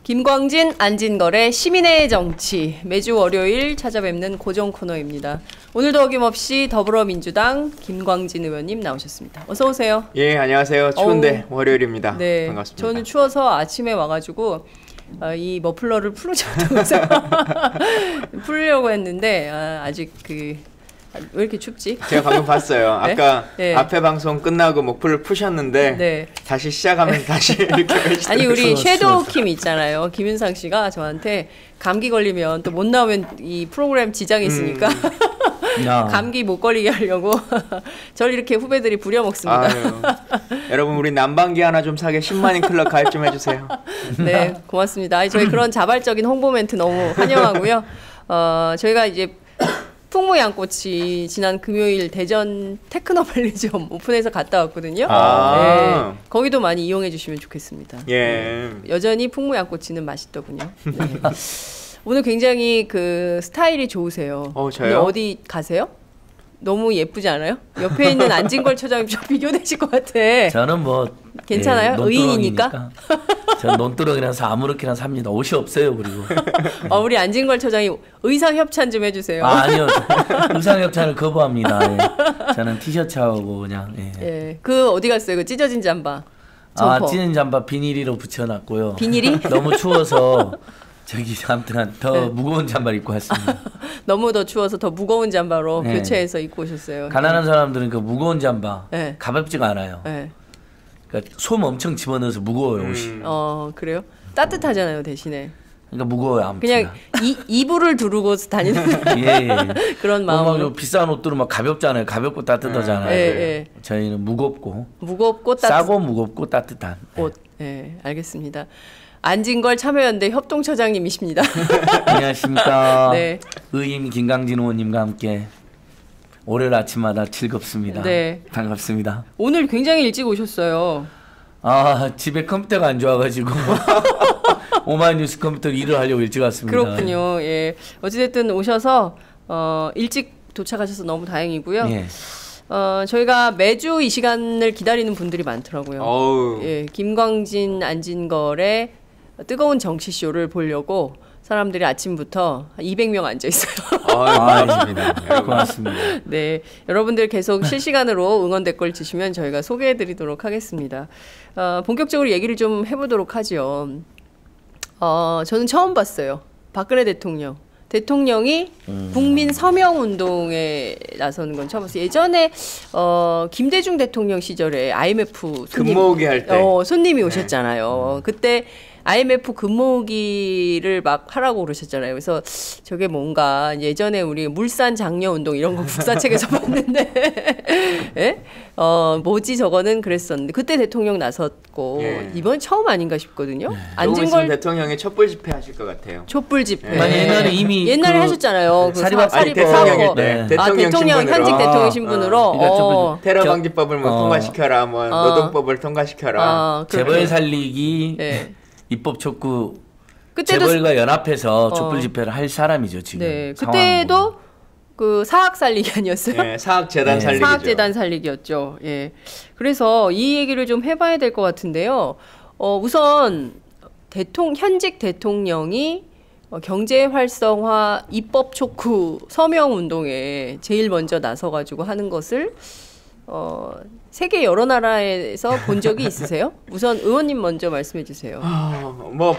김광진, 안진걸의 시민의 정치, 매주 월요일 찾아뵙는 고정 코너입니다. 오늘도 어김없이 더불어민주당 김광진 의원님 나오셨습니다. 어서 오세요. 예, 안녕하세요. 추운데 월요일입니다. 네, 반갑습니다. 저는 추워서 아침에 와가지고 이 머플러를 풀어줬다면서 풀려고 했는데 아직 왜 이렇게 춥지? 제가 방금 봤어요. 네? 아까 네. 앞에 방송 끝나고 목풀을 푸셨는데 네. 다시 시작하면 다시 이렇게 하시더라고요. 아니 우리 섀도우 킴 있잖아요. 김윤상 씨가 저한테 감기 걸리면 또 못 나오면 이 프로그램 지장이 있으니까 감기 못 걸리게 하려고 저를 이렇게 후배들이 부려먹습니다. 여러분 우리 난방기 하나 좀 사게 10만인 클럽 가입 좀 해주세요. 네, 고맙습니다. 저희 그런 자발적인 홍보 멘트 너무 환영하고요. 저희가 이제 풍무양꽃이 지난 금요일 대전 테크노밸리점 오픈해서 갔다 왔거든요. 네, 거기도 많이 이용해 주시면 좋겠습니다. 예. 여전히 풍무양꽃이는 맛있더군요. 네. 오늘 굉장히 그 스타일이 좋으세요. 저요? 오늘 어디 가세요? 너무 예쁘지 않아요? 옆에 있는 안진걸 처장님 좀 비교되실 것 같아. 저는 뭐 괜찮아요? 의인이니까? 저는 논두렁이라서 아무렇게나 삽니다. 옷이 없어요. 그리고 우리 안진걸 처장이 의상 협찬 좀 해주세요. 아니요. 의상 협찬을 거부합니다. 예. 저는 티셔츠하고 그냥. 예. 그 어디 갔어요? 그 찢어진 잠바. 점퍼. 찢어진 잠바 비닐이로 붙여놨고요. 비닐이? 너무 추워서 아무튼 더 무거운 잠바를 입고 왔습니다. 너무 더 추워서 더 무거운 잠바로 교체해서 입고 오셨어요. 가난한 사람들은 그 무거운 잠바 가볍지가 않아요. 그러니까 솜 엄청 집어넣어서 무거워요 옷이. 그래요? 따뜻하잖아요 대신에. 그러니까 무거워요 아무튼. 그냥 이불을 두르고 다니는 그런 마음으로. 비싼 옷들은 막 가볍잖아요. 가볍고 따뜻하잖아요. 저희는 무겁고 싸고 무겁고 따뜻한 옷. 네, 알겠습니다. 안진걸 참여연대 협동처장님이십니다. 안녕하십니까. 네. 의임 김광진 의원님과 함께 월요일 아침마다 즐겁습니다. 네. 반갑습니다. 오늘 굉장히 일찍 오셨어요. 집에 컴퓨터가 안 좋아가지고 오마이뉴스 컴퓨터 일을 하려고 일찍 왔습니다. 그렇군요. 예. 어찌됐든 오셔서 일찍 도착하셔서 너무 다행이고요. 예. 저희가 매주 이 시간을 기다리는 분들이 많더라고요. 예, 김광진, 안진걸의 뜨거운 정치쇼를 보려고 사람들이 아침부터 200명 앉아 있어요. 알겠습니다. 고맙습니다. 네, 여러분들 계속 실시간으로 응원 댓글 주시면 저희가 소개해드리도록 하겠습니다. 본격적으로 얘기를 좀 해보도록 하죠. 저는 처음 봤어요. 박근혜 대통령이 국민 서명 운동에 나서는 건 처음 봤어요. 예전에 김대중 대통령 시절에 IMF 근무오기 할 때 손님이 오셨잖아요. 그때 IMF 근무오기를 막 하라고 그러셨잖아요. 그래서 저게 뭔가 예전에 우리 물산 장려 운동 이런 거 국사책에서 봤는데 예? 뭐지 저거는 그랬었는데 그때 대통령 나섰고 이번 처음 아닌가 싶거든요. 안진걸 대통령이 촛불 집회 하실 것 같아요. 촛불 집회. 옛날에 이미 옛날에 하셨잖아요. 사리밥 대통령일 때. 대통령 현직 대통령 신분으로 테러 방지법을 뭐 통과시켜라, 뭐 노동법을 통과시켜라. 재벌 살리기. 입법 촉구 재벌과 연합해서 촛불 집회를 할 사람이죠 지금. 네, 그때도 그 사학 살리기 아니었어요? 네, 사학재단 살리기죠. 사학재단 살리기였죠. 예, 그래서 이 얘기를 좀 해봐야 될 것 같은데요. 우선 현직 대통령이 경제 활성화 입법 촉구 서명 운동에 제일 먼저 나서가지고 하는 것을 세계 여러 나라에서 본 적이 있으세요? 우선 의원님 먼저 말씀해 주세요. 뭐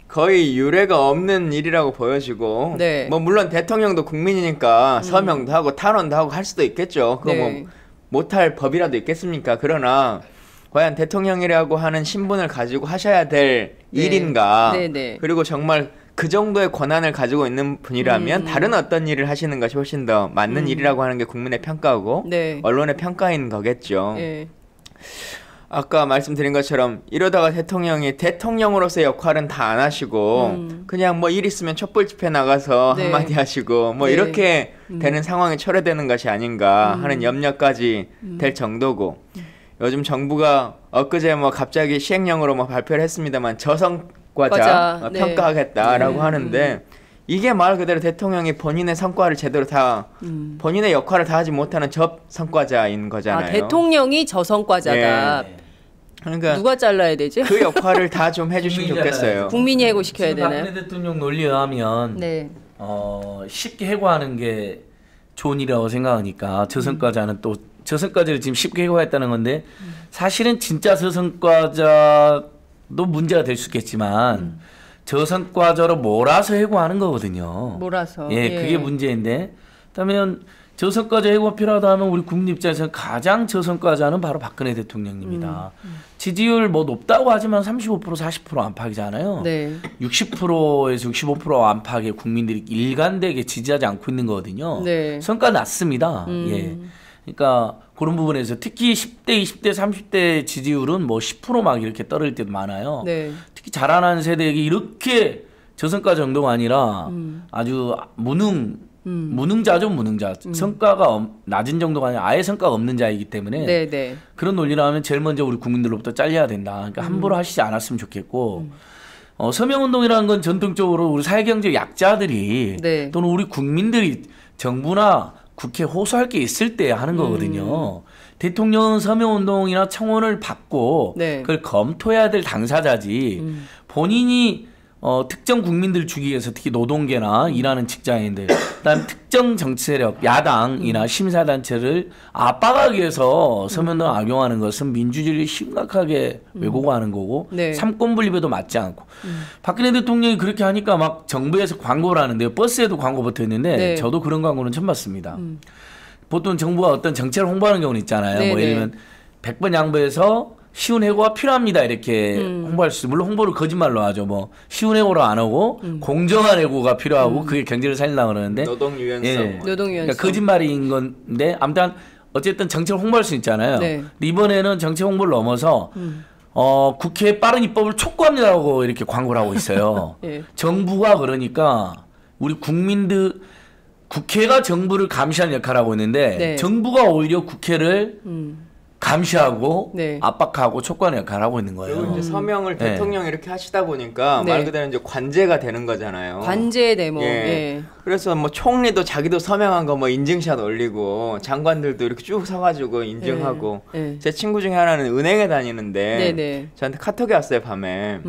거의 유례가 없는 일이라고 보여지고 뭐 물론 대통령도 국민이니까 서명도 하고 탄원도 하고 할 수도 있겠죠. 그거 뭐 못할 법이라도 있겠습니까? 그러나 과연 대통령이라고 하는 신분을 가지고 하셔야 될 일인가? 그리고 정말 그 정도의 권한을 가지고 있는 분이라면 다른 어떤 일을 하시는 것이 훨씬 더 맞는 일이라고 하는 게 국민의 평가고 언론의 평가인 거겠죠. 아까 말씀드린 것처럼 이러다가 대통령이 대통령으로서의 역할은 다 안 하시고 그냥 뭐 일 있으면 촛불 집회 나가서 한마디 하시고 뭐 이렇게 되는 상황이 철회되는 것이 아닌가 하는 염려까지 될 정도고 요즘 정부가 엊그제 뭐 갑자기 시행령으로 뭐 발표를 했습니다만 저성과자 평가하겠다라고 하는데 이게 말 그대로 대통령이 본인의 성과를 제대로 다 본인의 역할을 다 하지 못하는 저성과자인 거잖아요. 대통령이 저성과자다. 그러니까 누가 잘라야 되지? 그 역할을 다 좀 해주시면 좋겠어요. 국민이 해고시켜야 되나요? 박근혜 대통령 논리에 하면 네. 쉽게 해고하는 게 좋은 일이라고 생각하니까 저성과자는 또 저성과자를 지금 쉽게 해고했다는 건데 사실은 진짜 저성과자도 문제가 될 수 있겠지만 저성과자로 몰아서 해고하는 거거든요. 몰아서. 예, 그게 문제인데 그렇다면 저성과자 해고가 필요하다면 우리 국민 입장에서는 가장 저성과자는 바로 박근혜 대통령입니다. 지지율 뭐 높다고 하지만 35% 40% 안팎이잖아요. 네. 60%에서 65% 안팎의 국민들이 일관되게 지지하지 않고 있는 거거든요. 네. 성과 낮습니다. 예. 그러니까 그런 부분에서 특히 10대, 20대, 30대 지지율은 뭐 10% 막 이렇게 떨어질 때도 많아요. 네. 특히 자라나는 세대에게 이렇게 저성과 정도가 아니라 아주 무능자죠, 무능자. 성과가 낮은 정도가 아니라 아예 성과가 없는 자이기 때문에 네. 그런 논리라면 제일 먼저 우리 국민들로부터 잘려야 된다. 그러니까 함부로 하시지 않았으면 좋겠고 서명운동이라는 건 전통적으로 우리 사회경제 약자들이 네. 또는 우리 국민들이 정부나 국회 호소할 게 있을 때 하는 거거든요. 대통령은 서명운동이나 청원을 받고 네. 그걸 검토해야 될 당사자지 본인이 특정 국민들 주기 위해서 특히 노동계나 일하는 직장인들 그다음 특정 정치 세력 야당이나 심사단체를 압박하기 위해서 서명운동을 악용하는 것은 민주주의를 심각하게 왜곡하는 거고 네. 삼권분립에도 맞지 않고 박근혜 대통령이 그렇게 하니까 막 정부에서 광고를 하는데요. 버스에도 광고 붙어있는데 네. 저도 그런 광고는 처음 봤습니다. 보통 정부가 어떤 정책을 홍보하는 경우는 있잖아요. 네, 뭐 예를 들면 100번 양보해서 쉬운 해고가 필요합니다 이렇게 홍보할 수 있어요. 물론 홍보를 거짓말로 하죠. 뭐 쉬운 해고로 안 하고 공정한 해고가 필요하고 그게 경제를 살리려고 그러는데 노동 유연성. 예. 노동 유연성. 그러니까 거짓말인 건데 아무튼 어쨌든 정책을 홍보할 수 있잖아요. 네. 근데 이번에는 정책 홍보를 넘어서 국회의 빠른 입법을 촉구합니다라고 이렇게 광고를 하고 있어요. 예. 정부가 그러니까 우리 국민들 국회가 정부를 감시하는 역할을 하고 있는데 네. 정부가 오히려 국회를 감시하고 네. 압박하고 촉구하는 역할을 하고 있는 거예요. 그리고 이제 서명을 네. 대통령이 이렇게 하시다 보니까 네. 말 그대로 이제 관제가 되는 거잖아요. 관제 데모. 예. 예. 그래서 뭐 총리도 자기도 서명한 거 뭐 인증샷 올리고 장관들도 이렇게 쭉 서가지고 인증하고 예. 제 친구 중에 하나는 은행에 다니는데 네네. 저한테 카톡이 왔어요 밤에.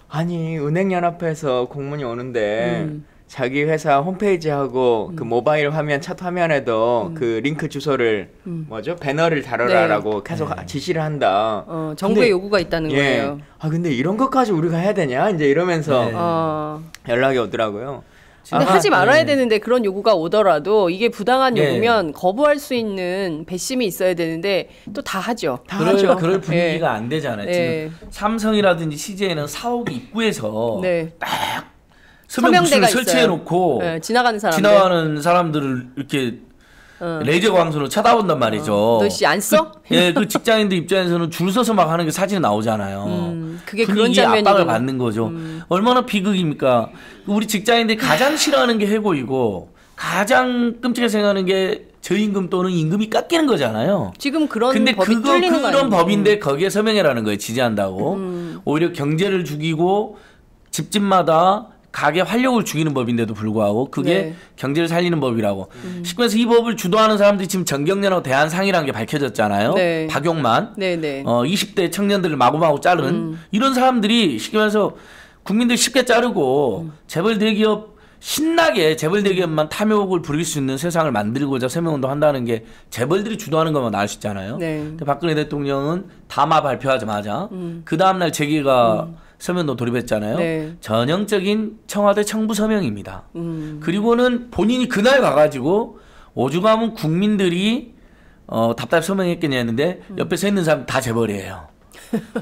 아니 은행연합회에서 공문이 오는데 자기 회사 홈페이지하고 그 모바일 화면 첫 화면에도 그 링크 주소를 뭐죠 배너를 달아라라고 계속 지시를 한다. 정부의 근데, 요구가 있다는 거예요. 아 근데 이런 것까지 우리가 해야 되냐 이제 이러면서 네. 연락이 오더라고요. 근데 하지 말아야 되는데 그런 요구가 오더라도 이게 부당한 요구면 거부할 수 있는 배심이 있어야 되는데 또 다 하죠. 다 하죠. 그럴 분위기가 안 되잖아요. 예. 지금 삼성이라든지 CJ는 사옥 입구에서 네. 딱 서명부스를 설치해 놓고 네, 지나가는 사람들을 이렇게 레이저 광선으로 쳐다본단 말이죠. 너 씨 안 써? 그 직장인들 입장에서는 줄 서서 막 하는 게 사진에 나오잖아요. 그게 그런 장면이 압박을 받는 거죠. 얼마나 비극입니까? 우리 직장인들이 가장 싫어하는 게 해고이고 가장 끔찍하게 생각하는 게 저임금 또는 임금이 깎이는 거잖아요. 지금 그런 근데 법이 뚫리는 거 그런 아니에요? 법인데 거기에 서명해라는 거예요. 지지한다고. 오히려 경제를 죽이고 집집마다 가게 활력을 죽이는 법인데도 불구하고 그게 네. 경제를 살리는 법이라고. 시권에서 이 법을 주도하는 사람들이 지금 정경련하고 대한상이라는 게 밝혀졌잖아요. 네. 박용만. 네네. 20대 청년들을 마구마구 자른 이런 사람들이 시권에서 국민들 쉽게 자르고 재벌 대기업 신나게 재벌 대기업만 탐욕을 부릴 수 있는 세상을 만들고자 서명운동 한다는 게 재벌들이 주도하는 것만 나을 수 있잖아요. 네. 근데 박근혜 대통령은 담화 발표하자마자 그 다음날 재계가 서명도 돌입했잖아요. 네. 전형적인 청와대 청부 서명입니다. 그리고는 본인이 그날 가가지고 오죽하면 국민들이 답답해 서명했겠냐 했는데 옆에 서 있는 사람 다 재벌이에요.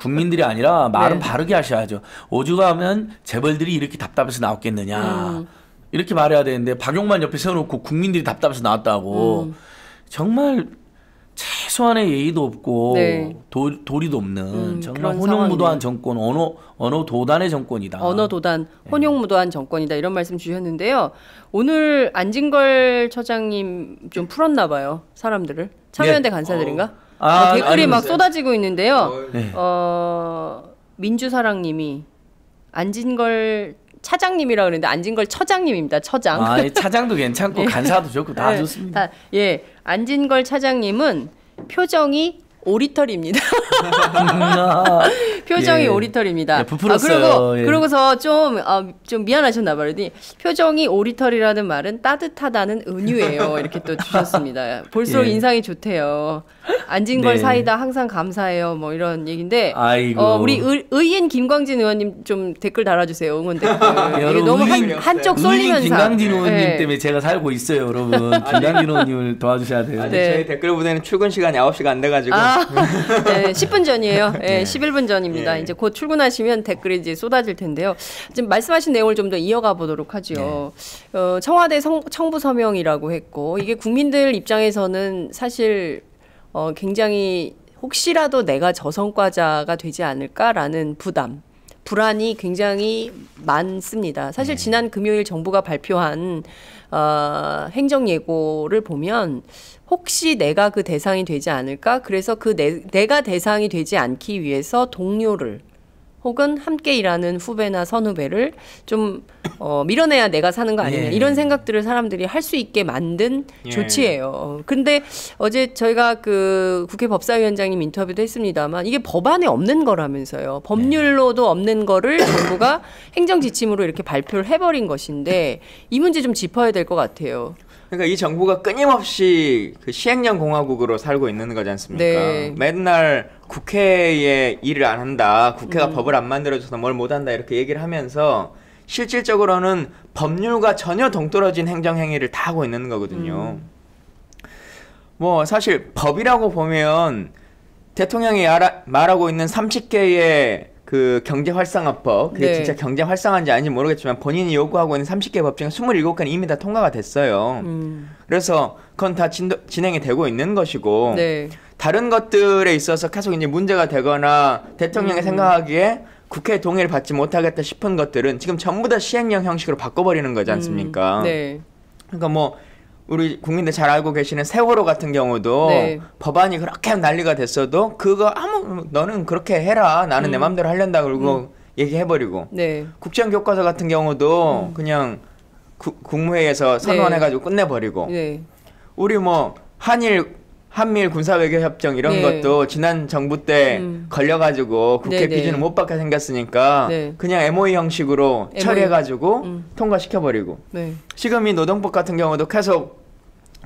국민들이 아니라 말은 네. 바르게 하셔야죠. 오죽하면 재벌들이 이렇게 답답해서 나왔겠느냐. 이렇게 말해야 되는데 박용만 옆에 세워놓고 국민들이 답답해서 나왔다고 정말 최소한의 예의도 없고 네. 도리도 없는 정말 그런 혼용무도한 정권, 언어 도단의 정권이다. 언어 도단, 혼용무도한 정권이다 이런 말씀 주셨는데요. 오늘 안진걸 처장님 좀 풀었나 봐요. 사람들을. 참여연대 간사들인가? 댓글이 막 쏟아지고 있는데요. 네. 민주사랑님이 안진걸 차장님이라 그러는데 안진걸 처장님입니다. 처장. 차장도 괜찮고 간사도 좋고 다 좋습니다. 안진걸 차장님은 표정이 오리털입니다. 표정이 예. 오리털입니다. 예, 부풀었어요. 그러고서 좀 미안하셨나 봐요. 표정이 오리털이라는 말은 따뜻하다는 은유예요. 이렇게 또 주셨습니다. 볼수록 예. 인상이 좋대요. 앉은 걸 사이다 항상 감사해요. 뭐 이런 얘기인데 우리 의인 김광진 의원님 좀 댓글 달아주세요. 응원 댓글. 이게 너무 한쪽 쏠리면서 김광진 의원님 때문에 제가 살고 있어요, 여러분. 김광진 의원님을 도와주셔야 돼요. 네. 저희 댓글 부대는 출근 시간이 9시가 안 돼가지고. 네, 10분 전이에요. 네, 11분 전입니다. 이제 곧 출근하시면 댓글이 이제 쏟아질 텐데요. 지금 말씀하신 내용을 좀 더 이어가 보도록 하죠. 청와대 청부 서명이라고 했고 이게 국민들 입장에서는 사실 굉장히 혹시라도 내가 저성과자가 되지 않을까라는 불안이 굉장히 많습니다. 사실 지난 금요일 정부가 발표한 행정 예고를 보면 혹시 내가 그 대상이 되지 않을까? 그래서 내가 대상이 되지 않기 위해서 동료를 혹은 함께 일하는 후배나 선후배를 좀 밀어내야 내가 사는 거 아니냐 이런 생각들을 사람들이 할 수 있게 만든 조치예요. 근데 어제 저희가 그 국회 법사위원장님 인터뷰도 했습니다만 이게 법안에 없는 거라면서요. 법률로도 없는 거를 정부가 행정지침으로 이렇게 발표를 해버린 것인데 이 문제 좀 짚어야 될 것 같아요. 그러니까 이 정부가 끊임없이 그 시행령 공화국으로 살고 있는 거지 않습니까? 네. 맨날 국회에 일을 안 한다, 국회가 법을 안 만들어줘서 뭘 못한다 이렇게 얘기를 하면서 실질적으로는 법률과 전혀 동떨어진 행정행위를 다 하고 있는 거거든요. 뭐 사실 법이라고 보면 대통령이 말하고 있는 30개의 그 경제활성화법, 그게 진짜 경제활성화인지 아닌지 모르겠지만 본인이 요구하고 있는 30개 법 중에 27개는 이미 다 통과가 됐어요. 그래서 그건 다 진행이 되고 있는 것이고 다른 것들에 있어서 계속 이제 문제가 되거나 대통령이 생각하기에 국회 동의를 받지 못하겠다 싶은 것들은 지금 전부 다 시행령 형식으로 바꿔버리는 거지 않습니까? 그러니까 뭐 우리 국민들 잘 알고 계시는 세월호 같은 경우도 법안이 그렇게 난리가 됐어도 그거 너는 그렇게 해라. 나는 내 맘대로 하련다 그러고 얘기해버리고 국정교과서 같은 경우도 그냥 국무회의에서 선언해가지고 끝내버리고 우리 뭐 한미일 군사외교협정 이런 것도 지난 정부 때 걸려가지고 국회 비준을 못 받게 생겼으니까 그냥 MOE 형식으로 처리해가지고 통과시켜버리고 지금 이 노동법 같은 경우도 계속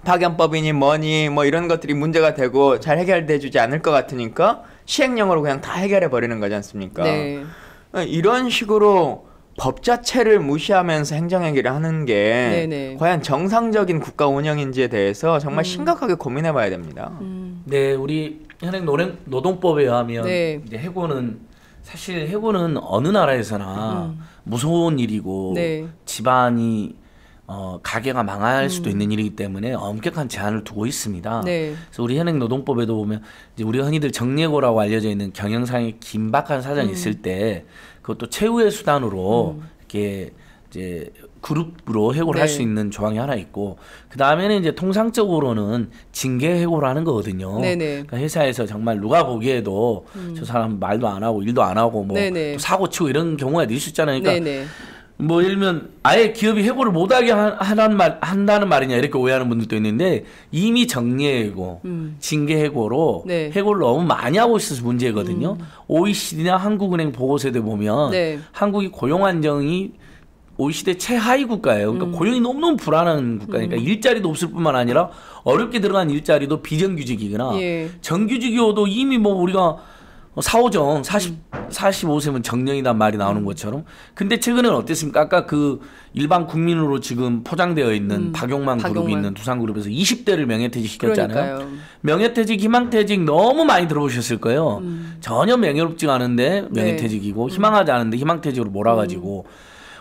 파견법이니 뭐니 뭐 이런 것들이 문제가 되고 잘 해결돼주지 않을 것 같으니까 시행령으로 그냥 다 해결해버리는 거지 않습니까? 이런 식으로 법 자체를 무시하면서 행정행위를 하는 게 과연 정상적인 국가 운영인지에 대해서 정말 심각하게 고민해봐야 됩니다. 네, 우리 현행 노동법에 의하면 이제 해고는 사실 해고는 어느 나라에서나 무서운 일이고 집안이 가게가 망할 수도 있는 일이기 때문에 엄격한 제한을 두고 있습니다. 그래서 우리 현행 노동법에도 보면 이제 우리가 흔히들 정예고라고 알려져 있는 경영상의 긴박한 사정이 있을 때 그것도 최후의 수단으로 이렇게 이제 그룹으로 해고를 할 수 있는 조항이 하나 있고 그 다음에는 이제 통상적으로는 징계 해고를 하는 거거든요. 그러니까 회사에서 정말 누가 보기에도 저 사람 말도 안 하고 일도 안 하고 뭐 또 사고 치고 이런 경우가 있을 수 있잖아요. 그러니까 뭐 예를 들면 아예 기업이 해고를 못하게 한다는 말이냐 이렇게 오해하는 분들도 있는데 이미 정리해고 징계해고로 해고를 너무 많이 하고 있어서 문제거든요. OECD나 한국은행 보고서에 보면 한국이 고용 안정이 OECD 최하위 국가예요. 그러니까 고용이 너무너무 불안한 국가니까 일자리도 없을 뿐만 아니라 어렵게 들어간 일자리도 비정규직이거나 정규직이어도 이미 뭐 우리가 4.5정 45세면 정년이란 말이 나오는 것처럼. 근데 최근에는 어땠습니까? 아까 그 일반 국민으로 지금 포장되어 있는 박용만 그룹이 있는 두산그룹에서 20대를 명예퇴직 시켰잖아요. 명예퇴직, 희망퇴직 너무 많이 들어보셨을 거예요. 전혀 명예롭지 않은데 명예퇴직이고 희망하지 않은데 희망퇴직으로 몰아가지고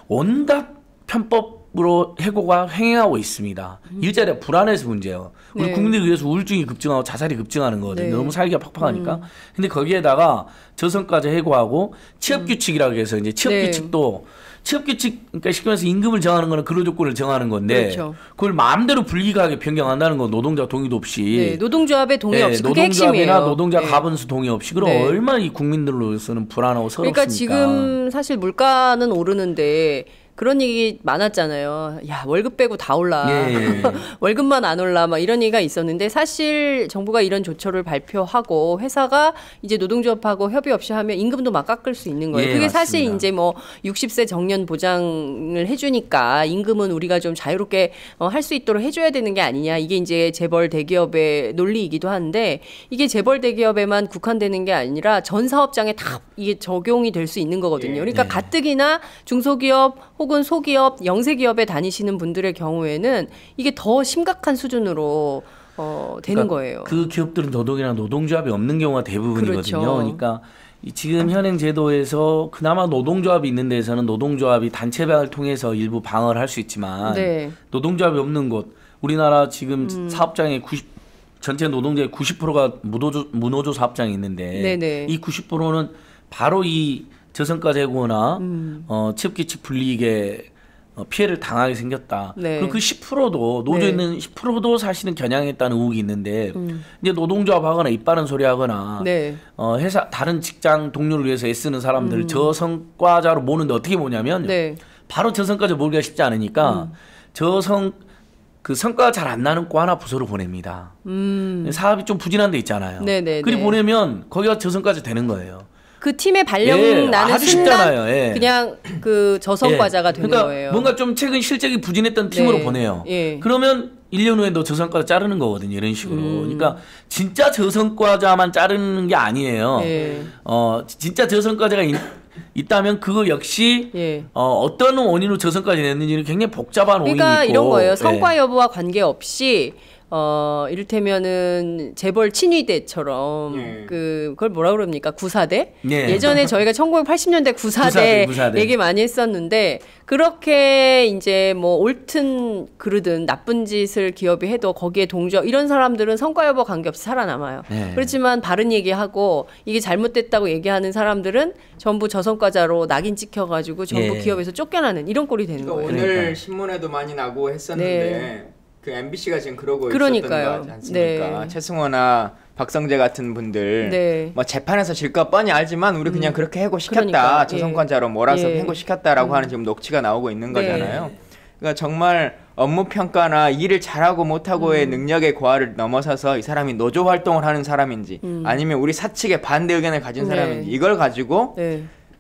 온갖 편법으로 해고가 횡행하고 있습니다. 일자리가 불안해서 문제예요. 우리 국민들 위해서 우울증이 급증하고 자살이 급증하는 거거든요. 너무 살기가 팍팍하니까. 근데 거기에다가 저성과자 해고하고 취업규칙이라고 해서 이제 취업규칙도 취업규칙, 그러니까 쉽게 말해서 임금을 정하는 거는 근로조건을 정하는 건데 그걸 마음대로 불기하게 변경한다는 건 노동자 동의도 없이 노동조합의 동의 없이 그게 핵심이에요. 노동조합이나 노동자 가분수 동의 없이 그럼 얼마나 이 국민들로서는 불안하고 서럽습니까? 그러니까 지금 사실 물가는 오르는데 그런 얘기 많았잖아요. 야, 월급 빼고 다 올라. 예. 월급만 안 올라. 막 이런 얘기가 있었는데 사실 정부가 이런 조처를 발표하고 회사가 이제 노동조합하고 협의 없이 하면 임금도 막 깎을 수 있는 거예요. 그게 맞습니다. 사실 이제 뭐 60세 정년 보장을 해주니까 임금은 우리가 좀 자유롭게 할 수 있도록 해줘야 되는 게 아니냐. 이게 이제 재벌 대기업의 논리이기도 한데 이게 재벌 대기업에만 국한되는 게 아니라 전 사업장에 다 이게 적용이 될 수 있는 거거든요. 그러니까 가뜩이나 중소기업 혹은 소기업, 영세기업에 다니시는 분들의 경우에는 이게 더 심각한 수준으로 되는 그러니까 거예요. 그 기업들은 노동이랑 노동조합이 없는 경우가 대부분이거든요. 그렇죠. 그러니까 지금 현행 제도에서 그나마 노동조합이 있는 데서는 노동조합이 단체방을 통해서 일부 방어를 할 수 있지만 노동조합이 없는 곳, 우리나라 지금 사업장의 전체 노동자의 90%가 무노조 사업장이 있는데 이 90%는 바로 이 저성과 재고나 취업규칙 불이익에 피해를 당하게 생겼다. 그리고 그 10%도 노조에 있는 10%도 사실은 겨냥했다는 의혹이 있는데 이제 노동조합하거나 입바른 소리하거나 회사 다른 직장 동료를 위해서 애쓰는 사람들 저성과자로 모으는데 어떻게 모냐면 바로 저성과자 모으기가 쉽지 않으니까 그 성과가 잘 안 나는 과 하나 부서로 보냅니다. 사업이 좀 부진한 데 있잖아요. 그리 보내면 거기가 저성과자 되는 거예요. 그 팀의 발령 나는 아주 순간 쉽잖아요. 그냥 그 저성과자가 되는 그러니까 거예요. 뭔가 좀 최근 실적이 부진했던 팀으로 보내요. 그러면 1년 후에 너 저성과자 자르는 거거든요. 이런 식으로. 그러니까 진짜 저성과자만 자르는 게 아니에요. 진짜 저성과자가 있다면 그거 역시 어떤 원인으로 저성까지 냈는지는 굉장히 복잡한 원인이 있고. 그러니까 이런 거예요. 성과 여부와 관계없이 이를테면은 재벌 친위대처럼 그걸 뭐라 그럽니까? 구사대? 예전에 저희가 1980년대 구사대 얘기 많이 했었는데 그렇게 이제 뭐 옳든 그르든 나쁜 짓을 기업이 해도 거기에 동조 이런 사람들은 성과 여부 관계없이 살아남아요. 그렇지만 바른 얘기하고 이게 잘못됐다고 얘기하는 사람들은 전부 저성과자로 낙인 찍혀가지고 전부 기업에서 쫓겨나는 이런 꼴이 되는 거예요. 오늘 신문에도 많이 나고 했었는데 그 MBC가 지금 그러고 있었던 거 하지 않습니까? 최승호나 박성재 같은 분들 뭐 재판에서 질 거 뻔히 알지만 우리 그냥 그렇게 해고시켰다. 저성과자로 몰아서 해고시켰다라고 하는 지금 녹취가 나오고 있는 거잖아요. 그러니까 정말 업무 평가나 일을 잘하고 못하고의 능력의 고하를 넘어서서 이 사람이 노조 활동을 하는 사람인지 아니면 우리 사측의 반대 의견을 가진 사람인지 이걸 가지고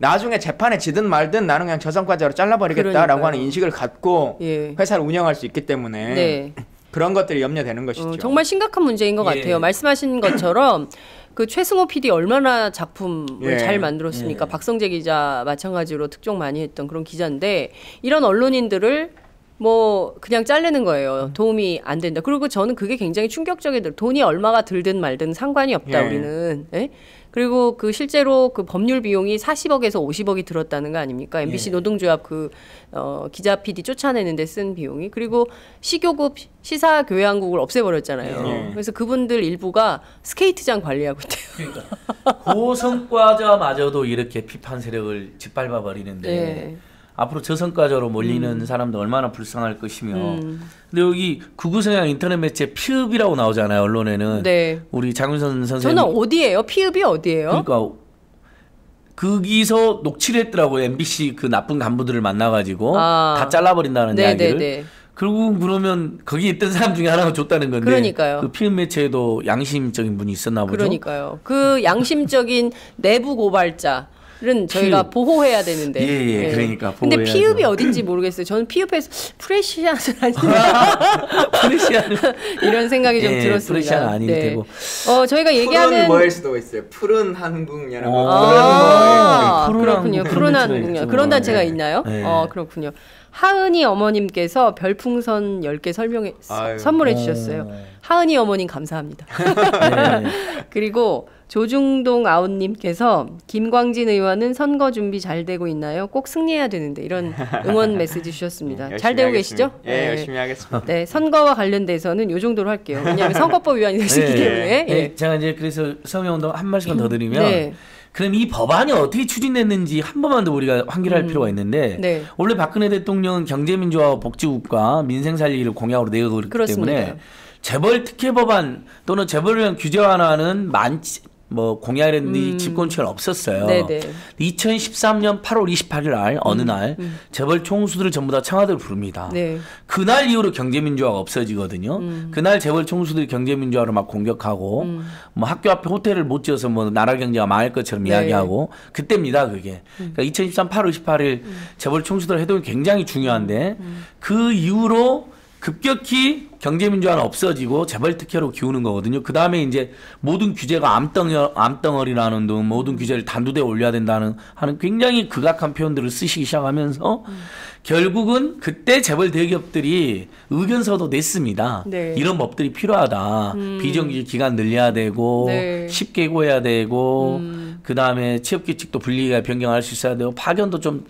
나중에 재판에 지든 말든 나는 그냥 저성과자로 잘라버리겠다라고 하는 인식을 갖고 회사를 운영할 수 있기 때문에 그런 것들이 염려되는 것이죠. 정말 심각한 문제인 것 같아요. 말씀하신 것처럼 그 최승호 PD 얼마나 작품을 잘 만들었습니까? 박성재 기자 마찬가지로 특종 많이 했던 그런 기자인데 이런 언론인들을 뭐 그냥 자르는 거예요. 도움이 안 된다. 그리고 저는 그게 굉장히 충격적이더라고요. 돈이 얼마가 들든 말든 상관이 없다. 우리는. 그리고 그 실제로 그 법률 비용이 40억에서 50억이 들었다는 거 아닙니까? MBC 노동조합 그 기자 PD 쫓아내는데 쓴 비용이. 그리고 시교급 시사교양국을 없애버렸잖아요. 그래서 그분들 일부가 스케이트장 관리하고 있대요. 그러니까 고성과자마저도 이렇게 비판 세력을 짓밟아 버리는데 앞으로 저성과자로 몰리는 사람도 얼마나 불쌍할 것이며. 근데 여기 구구성향 인터넷 매체 피읍이라고 나오잖아요. 언론에는. 우리 장윤선 선생님. 저는 어디예요? 피읍이 어디예요? 그러니까 거기서 녹취를 했더라고요. MBC 그 나쁜 간부들을 만나가지고 다 잘라버린다는 이야기를. 결국 그러면 거기 있던 사람 중에 하나가 줬다는 건데. 그러니까요. 그 피읍 매체에도 양심적인 분이 있었나 보죠. 그러니까요. 그 양심적인 내부 고발자. 는 저희가 보호해야 되는데. 그러니까. 근데 피읍이 어딘지 모르겠어요. 저는 피읍에서 프레시안은 아닌데. 프레시안은 이런 생각이 좀 들었습니다. 프레시안은 아닐 테고. 저희가 얘기하는 푸른 뭐일 수도 있어요. 푸른 한국연합. 그렇군요. 푸른 한국연합. 그런 단체가 있나요? 그렇군요. 하은이 어머님께서 별풍선 10개 선물해 주셨어요. 하은이 어머님 감사합니다. 그리고 조중동 아웃님께서 김광진 의원은 선거 준비 잘 되고 있나요? 꼭 승리해야 되는데 이런 응원 메시지 주셨습니다. 잘 되고 계시죠? 열심히 하겠습니다. 네, 선거와 관련돼서는 이 정도로 할게요. 왜냐하면 선거법 위반이 될 수 있기 때문에. 제가 이제 그래서 서명운동 한 말씀만 더 드리면 그럼 이 법안이 어떻게 추진됐는지 한 번만 더 우리가 확인할 필요가 있는데 원래 박근혜 대통령은 경제민주화 복지국가 민생살리기를 공약으로 내걸었기 때문에 재벌 특혜 법안 또는 재벌을 위한 규제 완화는 뭐 공약이라든지 집권치는 없었어요. 네네. 2013년 8월 28일 날 어느 날 재벌 총수들을 전부 다 청와대로 부릅니다. 네. 그날 이후로 경제민주화가 없어지거든요. 그날 재벌 총수들이 경제민주화를 막 공격하고 뭐 학교 앞에 호텔을 못 지어서 뭐 나라 경제가 망할 것처럼 이야기하고 그때입니다. 그게. 그러니까 2013년 8월 28일 재벌 총수들 해동이 굉장히 중요한데 그 이후로 급격히 경제민주화는 없어지고 재벌 특혜로 기우는 거거든요. 그 다음에 이제 모든 규제가 암덩어리라는 등 모든 규제를 단두대에 올려야 된다는 하는 굉장히 극악한 표현들을 쓰시기 시작하면서 결국은 그때 재벌 대기업들이 의견서도 냈습니다. 네. 이런 법들이 필요하다. 비정규직 기간 늘려야 되고 네. 10개고 해야 되고 그 다음에 취업규칙도 분리가 변경할 수 있어야 되고 파견도 좀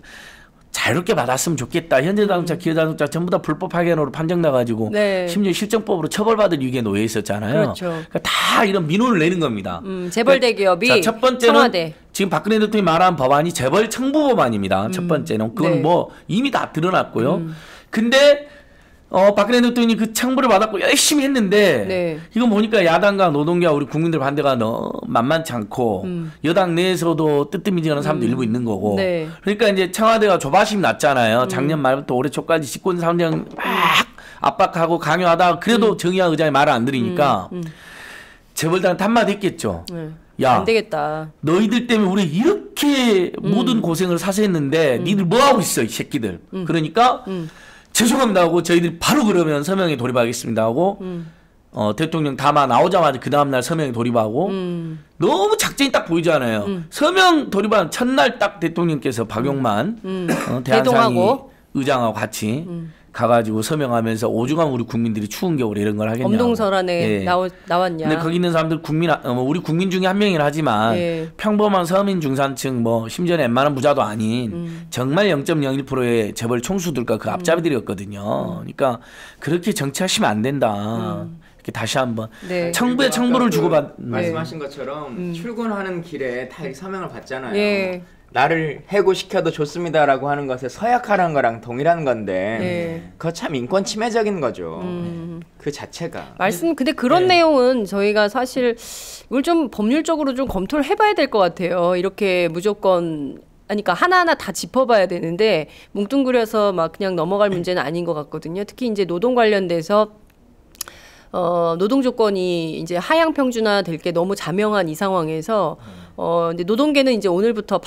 자유롭게 받았으면 좋겠다. 현대자동차, 기아자동차 전부 다 불법 파견으로 판정나가지고 네. 심지어 실정법으로 처벌받을 위기에 놓여 있었잖아요. 그렇죠. 그러니까 다 이런 민원을 내는 겁니다. 재벌 대기업이 자, 첫 번째는 청와대. 지금 박근혜 대통령이 말한 법안이 재벌 청부 법안입니다. 첫 번째는 그건 네. 뭐 이미 다 드러났고요. 근데 박근혜 대통령이 그 청부를 받았고 열심히 했는데 네. 이거 보니까 야당과 노동계와 우리 국민들 반대가 너무 만만치 않고 여당 내에서도 뜨뜻미지근한 사람도 일부 있는 거고 네. 그러니까 이제 청와대가 조바심이 났잖아요. 작년 말부터 올해 초까지 집권 3년 막 압박하고 강요하다가 그래도 정의와 의장이 말을 안 들으니까 재벌단한테 한마디 했겠죠. 야, 안 되겠다. 너희들 때문에 우리 이렇게 모든 고생을 사서했는데 니들 뭐 하고 있어 이 새끼들. 그러니까 죄송합니다 하고 저희들이 바로 그러면 서명에 돌입하겠습니다 하고 대통령 담화 나오자마자 그 다음날 서명에 돌입하고 너무 작전이 딱 보이잖아요. 서명 돌입한 첫날 딱 대통령께서 박용만 대한상의 의장하고 같이 가가지고 서명하면서 오죽하면 우리 국민들이 추운 겨울에 이런 걸 하겠냐고. 엄동설안에 예. 나왔냐. 근데 거기 있는 사람들 우리 국민 중에 한 명이긴 하지만 예. 평범한 서민 중산층 뭐 심지어 웬만한 부자도 아닌 정말 0.01%의 재벌 총수들과 그 앞잡이들이었거든요. 그러니까 그렇게 정치하시면 안 된다. 이렇게 다시 한번 네. 청부에 청부를 주고받. 말씀하신 것처럼 출근하는 길에 다 서명을 받잖아요. 예. 나를 해고시켜도 좋습니다라고 하는 것에 서약하라는 거랑 동일한 건데 네. 그거 참 인권 침해적인 거죠. 그 자체가. 근데 그런 네. 내용은 저희가 사실 이걸 좀 법률적으로 좀 검토를 해봐야 될 것 같아요. 이렇게 무조건 그러니까 하나하나 다 짚어봐야 되는데 뭉뚱그려서 막 그냥 넘어갈 문제는 아닌 것 같거든요. 특히 이제 노동 관련돼서 노동 조건이 이제 하향 평준화 될 게 너무 자명한 이 상황에서 근데 노동계는 이제 오늘부터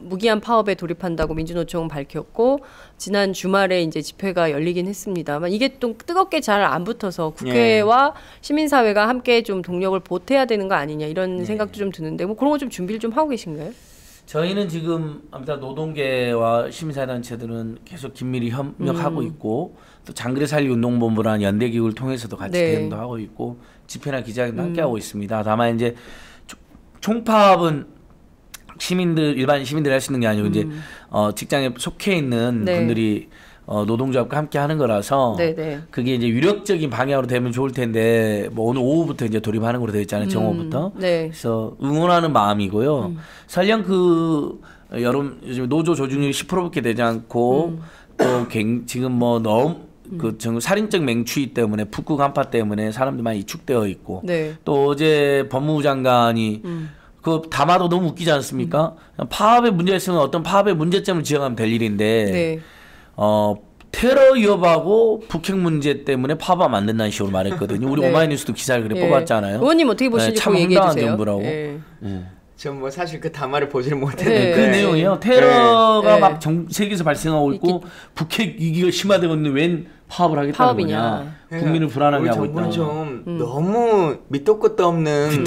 무기한 파업에 돌입한다고 민주노총은 밝혔고 지난 주말에 이제 집회가 열리긴 했습니다만 이게 또 뜨겁게 잘 안 붙어서 국회와 시민사회가 함께 좀 동력을 보태야 되는 거 아니냐 이런 생각도 좀 드는데 뭐 그런 거 좀 준비를 좀 하고 계신가요? 저희는 지금 아무튼 노동계와 시민사회단체들은 계속 긴밀히 협력하고 있고 또 장그래 살리 운동본부라는 연대기구를 통해서도 같이 네. 대응도 하고 있고 집회나 기자회견도 함께 하고 있습니다. 다만 이제 총파업은 일반 시민들이 할 수 있는 게 아니고 이제 직장에 속해 있는 네. 분들이 노동조합과 함께 하는 거라서 네네. 그게 이제 유력적인 방향으로 되면 좋을 텐데 뭐 오늘 오후부터 이제 돌입하는 걸로 되어 있잖아요. 정오부터. 네. 그래서 응원하는 마음이고요. 설령 요즘 노조 조직률이 10%밖에 되지 않고 또 지금 뭐 너무 살인적 맹추위 때문에 북구 간파 때문에 사람들 많이 위축되어 있고 네. 또 어제 법무부 장관이 그 담화도 너무 웃기지 않습니까? 파업에 문제 있으면 어떤 파업의 문제점을 지적하면 될 일인데 네. 테러 위협하고 북핵 문제 때문에 파업하면 안 된다는 식으로 말했거든요. 우리 네. 오마이뉴스도 기사를 그래 뽑았잖아요. 의원님 어떻게 보시는지 참 얘기해 주세요. 정부라고. 전 뭐 사실 그 담화를 보지를 못했는데 그 내용이요. 테러가 네. 막 세계에서 발생하고 있고 북핵 위기가 심화되고 있는데 웬 파업을 하겠다는 거냐. 국민을 불안하게 하고 있다. 우리 정부는 좀 너무 밑도 끝도 없는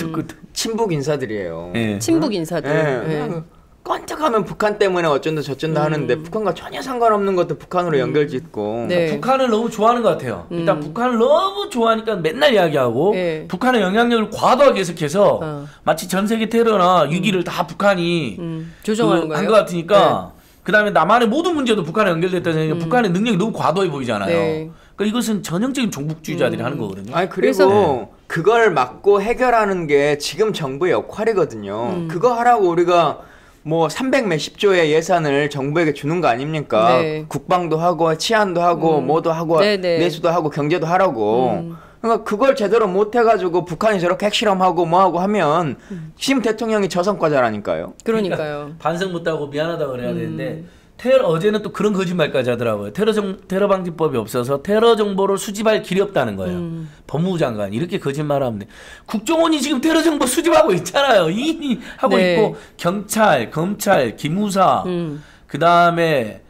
친북 인사들이에요. 네. 친북 인사들. 네. 깜짝하면 북한 때문에 어쩐다 저쩐다 하는데 북한과 전혀 상관없는 것도 북한으로 연결짓고 네. 북한을 너무 좋아하는 것 같아요. 일단 북한을 너무 좋아하니까 맨날 이야기하고 네. 북한의 영향력을 과도하게 해석해서 마치 전 세계 테러나 위기를 다 북한이 조정하는 거예요. 한 것 같으니까 네. 그다음에 남한의 모든 문제도 북한에 연결됐다 생각하니까 북한의 능력이 너무 과도해 보이잖아요. 네. 그러니까 이것은 전형적인 종북주의자들이 하는 거거든요. 아니 그리고 그걸 막고 해결하는 게 지금 정부의 역할이거든요. 그거 하라고 우리가 뭐 300 몇십 조의 예산을 정부에게 주는 거 아닙니까? 네. 국방도 하고 치안도 하고 뭐도 하고 내수도 하고 경제도 하라고 그러니까 그걸 제대로 못 해가지고 북한이 저렇게 핵실험하고 뭐하고 하면 지금 대통령이 저성과자라니까요. 그러니까요. 반성 못하고 미안하다 그래야 되는데 어제는 또 그런 거짓말까지 하더라고요. 테러 방지법이 없어서 테러 정보를 수집할 길이 없다는 거예요. 법무부 장관 이렇게 거짓말하면 돼. 국정원이 지금 테러 정보 수집하고 있잖아요. 이미 하고 네. 있고 경찰, 검찰, 기무사, 그 다음에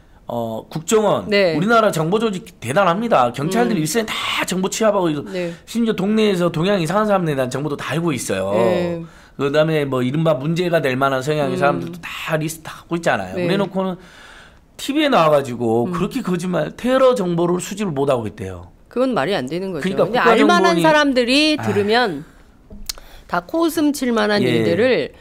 국정원, 네. 우리나라 정보 조직 대단합니다. 경찰들이 일선에 다 정보 취합하고 네. 심지어 동네에서 동양 이상한 사람들에 대한 정보도 다 알고 있어요. 네. 그다음에 뭐 이른바 문제가 될 만한 성향의 사람들도 다 리스트 하고 있잖아요. 네. 그래놓고는 TV에 나와가지고 그렇게 거짓말 테러 정보를 수집을 못 하고 있대요. 그건 말이 안 되는 거죠. 그러니까 근데 알만한 사람들이 들으면 다 코웃음 칠 만한 일들을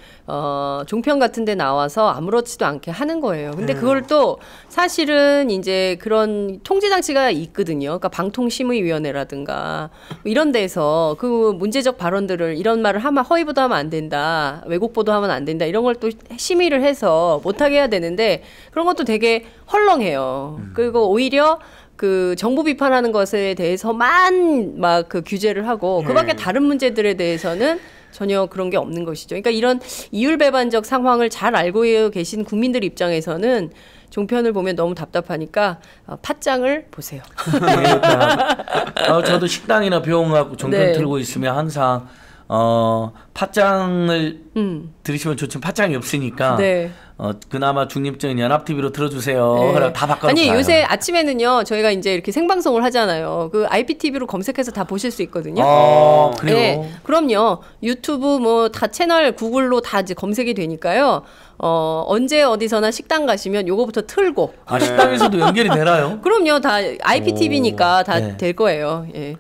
종편 같은 데 나와서 아무렇지도 않게 하는 거예요. 근데 그걸 또 사실은 이제 그런 통제 장치가 있거든요. 그러니까 방통심의위원회라든가 이런 데서 그 문제적 발언들을 이런 말을 하면 허위 보도하면 안 된다. 왜곡 보도하면 안 된다. 이런 걸 또 심의를 해서 못하게 해야 되는데 그런 것도 되게 헐렁해요. 그리고 오히려 그 정부 비판하는 것에 대해서만 막 그 규제를 하고 그밖에 다른 문제들에 대해서는 전혀 그런 게 없는 것이죠. 그러니까 이런 이율배반적 상황을 잘 알고 계신 국민들 입장에서는 종편을 보면 너무 답답하니까 팟짱을 보세요. 저도 식당이나 병원하고 종편 틀고 있으면 항상 팟짱을 들으시면 좋지만 팟짱이 없으니까 그나마 중립적인 연합TV로 틀어주세요. 네. 다 바꿔. 아니 요새 아침에는요 저희가 이제 이렇게 생방송을 하잖아요. 그 IPTV로 검색해서 다 보실 수 있거든요. 그래요? 네, 그럼요. 유튜브 뭐 다 채널 구글로 다 이제 검색이 되니까요. 언제 어디서나 식당 가시면 요거부터 틀고. 식당에서도 연결이 되나요? 그럼요. 다 IPTV니까 다 될 거예요. 예.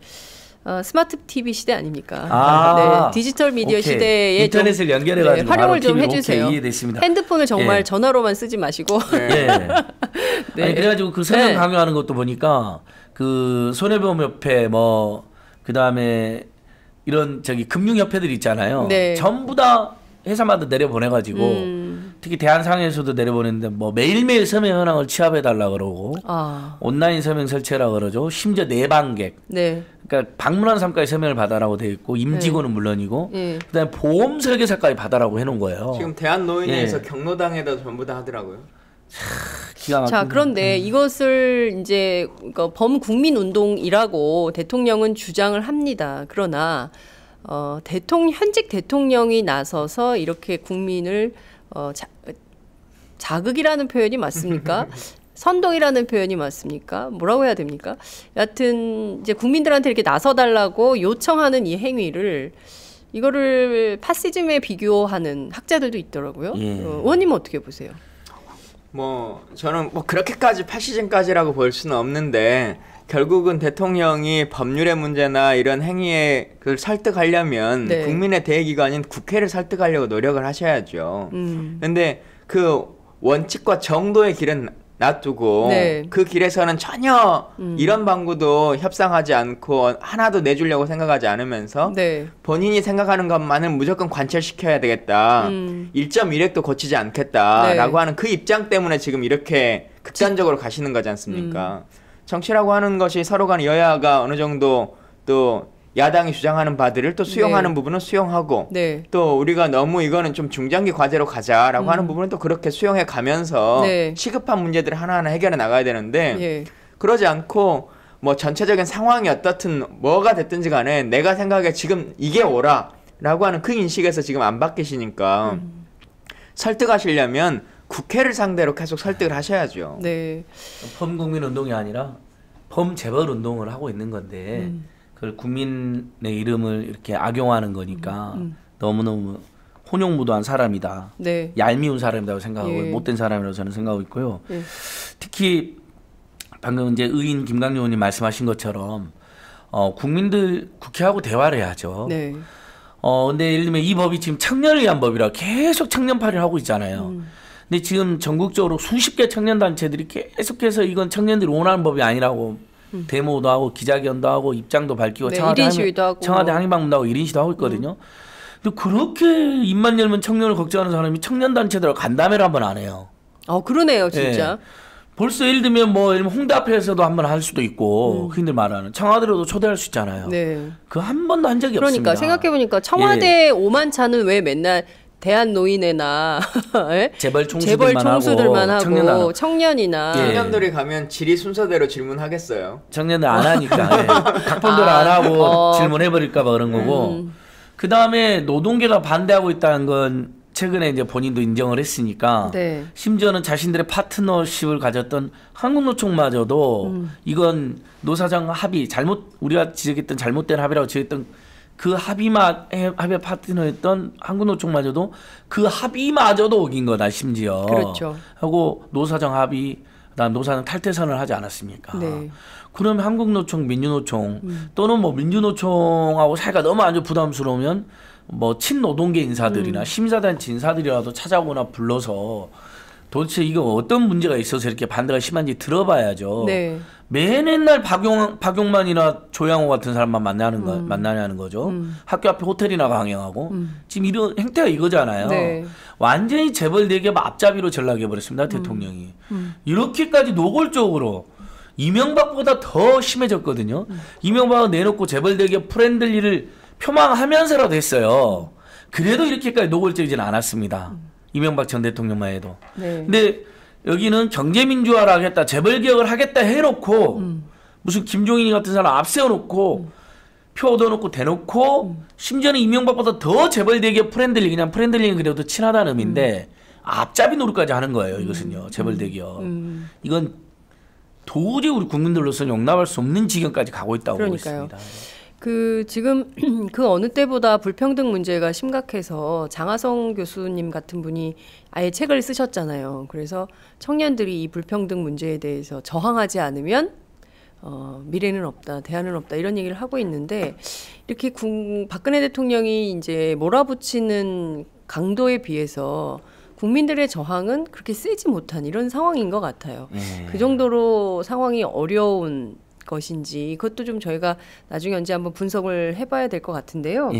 스마트 TV 시대 아닙니까? 네, 디지털 미디어 시대에 인터넷을 좀, 연결해가지고 활용을 좀 해주세요. 이해됐습니다. 핸드폰을 정말 전화로만 쓰지 마시고. 네. 아니, 그래가지고 그 성명 강요하는 것도 보니까 그 손해보험협회 뭐 그다음에 이런 금융협회들 있잖아요. 전부 다 회사마다 내려보내가지고 특히 대한상해에서도 내려보냈는데 뭐 매일매일 서명 현황을 취합해달라 그러고 온라인 서명 설치해라 그러죠. 심지어 내방객. 그러니까 방문한 사람까지 서명을 받아라고 돼 있고 임직원은 물론이고 그다음에 보험 설계사까지 받아라고 해놓은 거예요. 지금 대한노인회에서 경로당에다 전부 다 하더라고요. 자, 그런데 이것을 이제 범국민운동이라고 대통령은 주장을 합니다. 그러나 현직 대통령이 나서서 이렇게 국민을 자극이라는 표현이 맞습니까? 선동이라는 표현이 맞습니까? 뭐라고 해야 됩니까? 여하튼 이제 국민들한테 이렇게 나서달라고 요청하는 이 행위를 이거를 파시즘에 비교하는 학자들도 있더라고요. 의원님은 어떻게 보세요? 뭐 저는 뭐 그렇게까지 파시즘까지라고 볼 수는 없는데 결국은 대통령이 법률의 문제나 이런 행위에 그걸 설득하려면 국민의 대의기관인 국회를 설득하려고 노력을 하셔야죠. 근데 그 원칙과 정도의 길은 놔두고 그 길에서는 전혀 이런 방구도 협상하지 않고 하나도 내주려고 생각하지 않으면서 본인이 생각하는 것만은 무조건 관철시켜야 되겠다. 1.1핵도 고치지 않겠다라고 하는 그 입장 때문에 지금 이렇게 극단적으로 가시는 거지 않습니까? 정치라고 하는 것이 서로 간 여야가 어느 정도 또 야당이 주장하는 바들을 또 수용하는 부분은 수용하고 또 우리가 너무 이거는 좀 중장기 과제로 가자라고 하는 부분은 또 그렇게 수용해 가면서 시급한 문제들을 하나하나 해결해 나가야 되는데 그러지 않고 뭐 전체적인 상황이 어떻든 뭐가 됐든지 간에 내가 생각에 지금 이게 옳아라고 하는 그 인식에서 지금 안 바뀌시니까 설득하시려면 국회를 상대로 계속 설득을 하셔야죠. 범국민운동이 아니라 범재벌운동을 하고 있는 건데 그걸 국민의 이름을 이렇게 악용하는 거니까 너무너무 혼용무도한 사람이다. 얄미운 사람이라고 생각하고 못된 사람이라고 저는 생각하고 있고요. 특히 방금 이제 의인 김강렬 의원님 말씀하신 것처럼 국민들 국회하고 대화를 해야죠. 근데 예를 들면 이 법이 지금 청년을 위한 법이라 계속 청년파를 하고 있잖아요. 근데 지금 전국적으로 수십 개 청년단체들이 계속해서 이건 청년들이 원하는 법이 아니라고 데모도 하고 기자회견도 하고 입장도 밝히고 청와대 항의방문도 하고 1인 시도 하고 있거든요. 근데 그렇게 입만 열면 청년을 걱정하는 사람이 청년단체들하고 간담회를 한번 안 해요. 그러네요 진짜. 벌써 예를 들면 뭐 홍대 앞에서도 한번 할 수도 있고 흔히들 말하는 청와대로도 초대할 수 있잖아요. 네. 그 한 번도 한 적이 그러니까 없습니다. 생각해보니까 청와대 오만차는 왜 맨날 대한노인회나 재벌 총수들만 하고 청년이나 청년들이 가면 질의 순서대로 질문하겠어요. 청년들 안 하니까 각본대로 안 하고 질문해버릴까 봐 그런 거고 그 다음에 노동계가 반대하고 있다는 건 최근에 이제 본인도 인정을 했으니까 네. 심지어는 자신들의 파트너십을 가졌던 한국노총마저도 이건 노사정 합의 우리가 지적했던 잘못된 합의라고 지적했던 그 합의 파트너였던 한국노총마저도 그 합의마저도 어긴 거다 심지어. 그렇죠. 하고 노사정 합의 그다음 노사정 탈퇴선을 하지 않았습니까? 네. 그러면 한국노총, 민주노총 또는 뭐 민주노총하고 사이가 너무 아주 부담스러우면 뭐 친노동계 인사들이나 심사단체 인사들이라도 찾아오거나 불러서 도대체 이거 어떤 문제가 있어서 이렇게 반대가 심한지 들어봐야죠. 네. 맨날 박용만이나 조양호 같은 사람만 만나냐는 거죠. 학교 앞에 호텔이나 강행하고 지금 이런 행태가 이거잖아요. 네. 완전히 재벌 대기업 앞잡이로 전락해버렸습니다. 대통령이. 이렇게까지 노골적으로 이명박보다 더 심해졌거든요. 이명박은 내놓고 재벌 대기업 프렌들리를 표방하면서라도 했어요. 그래도 이렇게까지 노골적이지는 않았습니다. 이명박 전 대통령만 해도. 네. 근데 여기는 경제민주화를 하겠다, 재벌개혁을 하겠다 해놓고 무슨 김종인 같은 사람 앞세워놓고 표 얻어놓고 대놓고 심지어는 이명박보다 더 재벌대기업 프렌들리, 그냥 프렌들리는 그래도 친하다는 의미인데 앞잡이 노릇까지 하는 거예요. 이것은요. 재벌대기업. 이건 도저히 우리 국민들로서는 용납할 수 없는 지경까지 가고 있다고 보고 있습니다. 지금 그 어느 때보다 불평등 문제가 심각해서 장하성 교수님 같은 분이 아예 책을 쓰셨잖아요. 그래서 청년들이 이 불평등 문제에 대해서 저항하지 않으면 미래는 없다, 대안은 없다 이런 얘기를 하고 있는데 이렇게 박근혜 대통령이 이제 몰아붙이는 강도에 비해서 국민들의 저항은 그렇게 세지 못한 이런 상황인 것 같아요. 그 정도로 상황이 어려운 것인지 그것도 좀 저희가 나중에 언제 한번 분석을 해봐야 될 것 같은데요.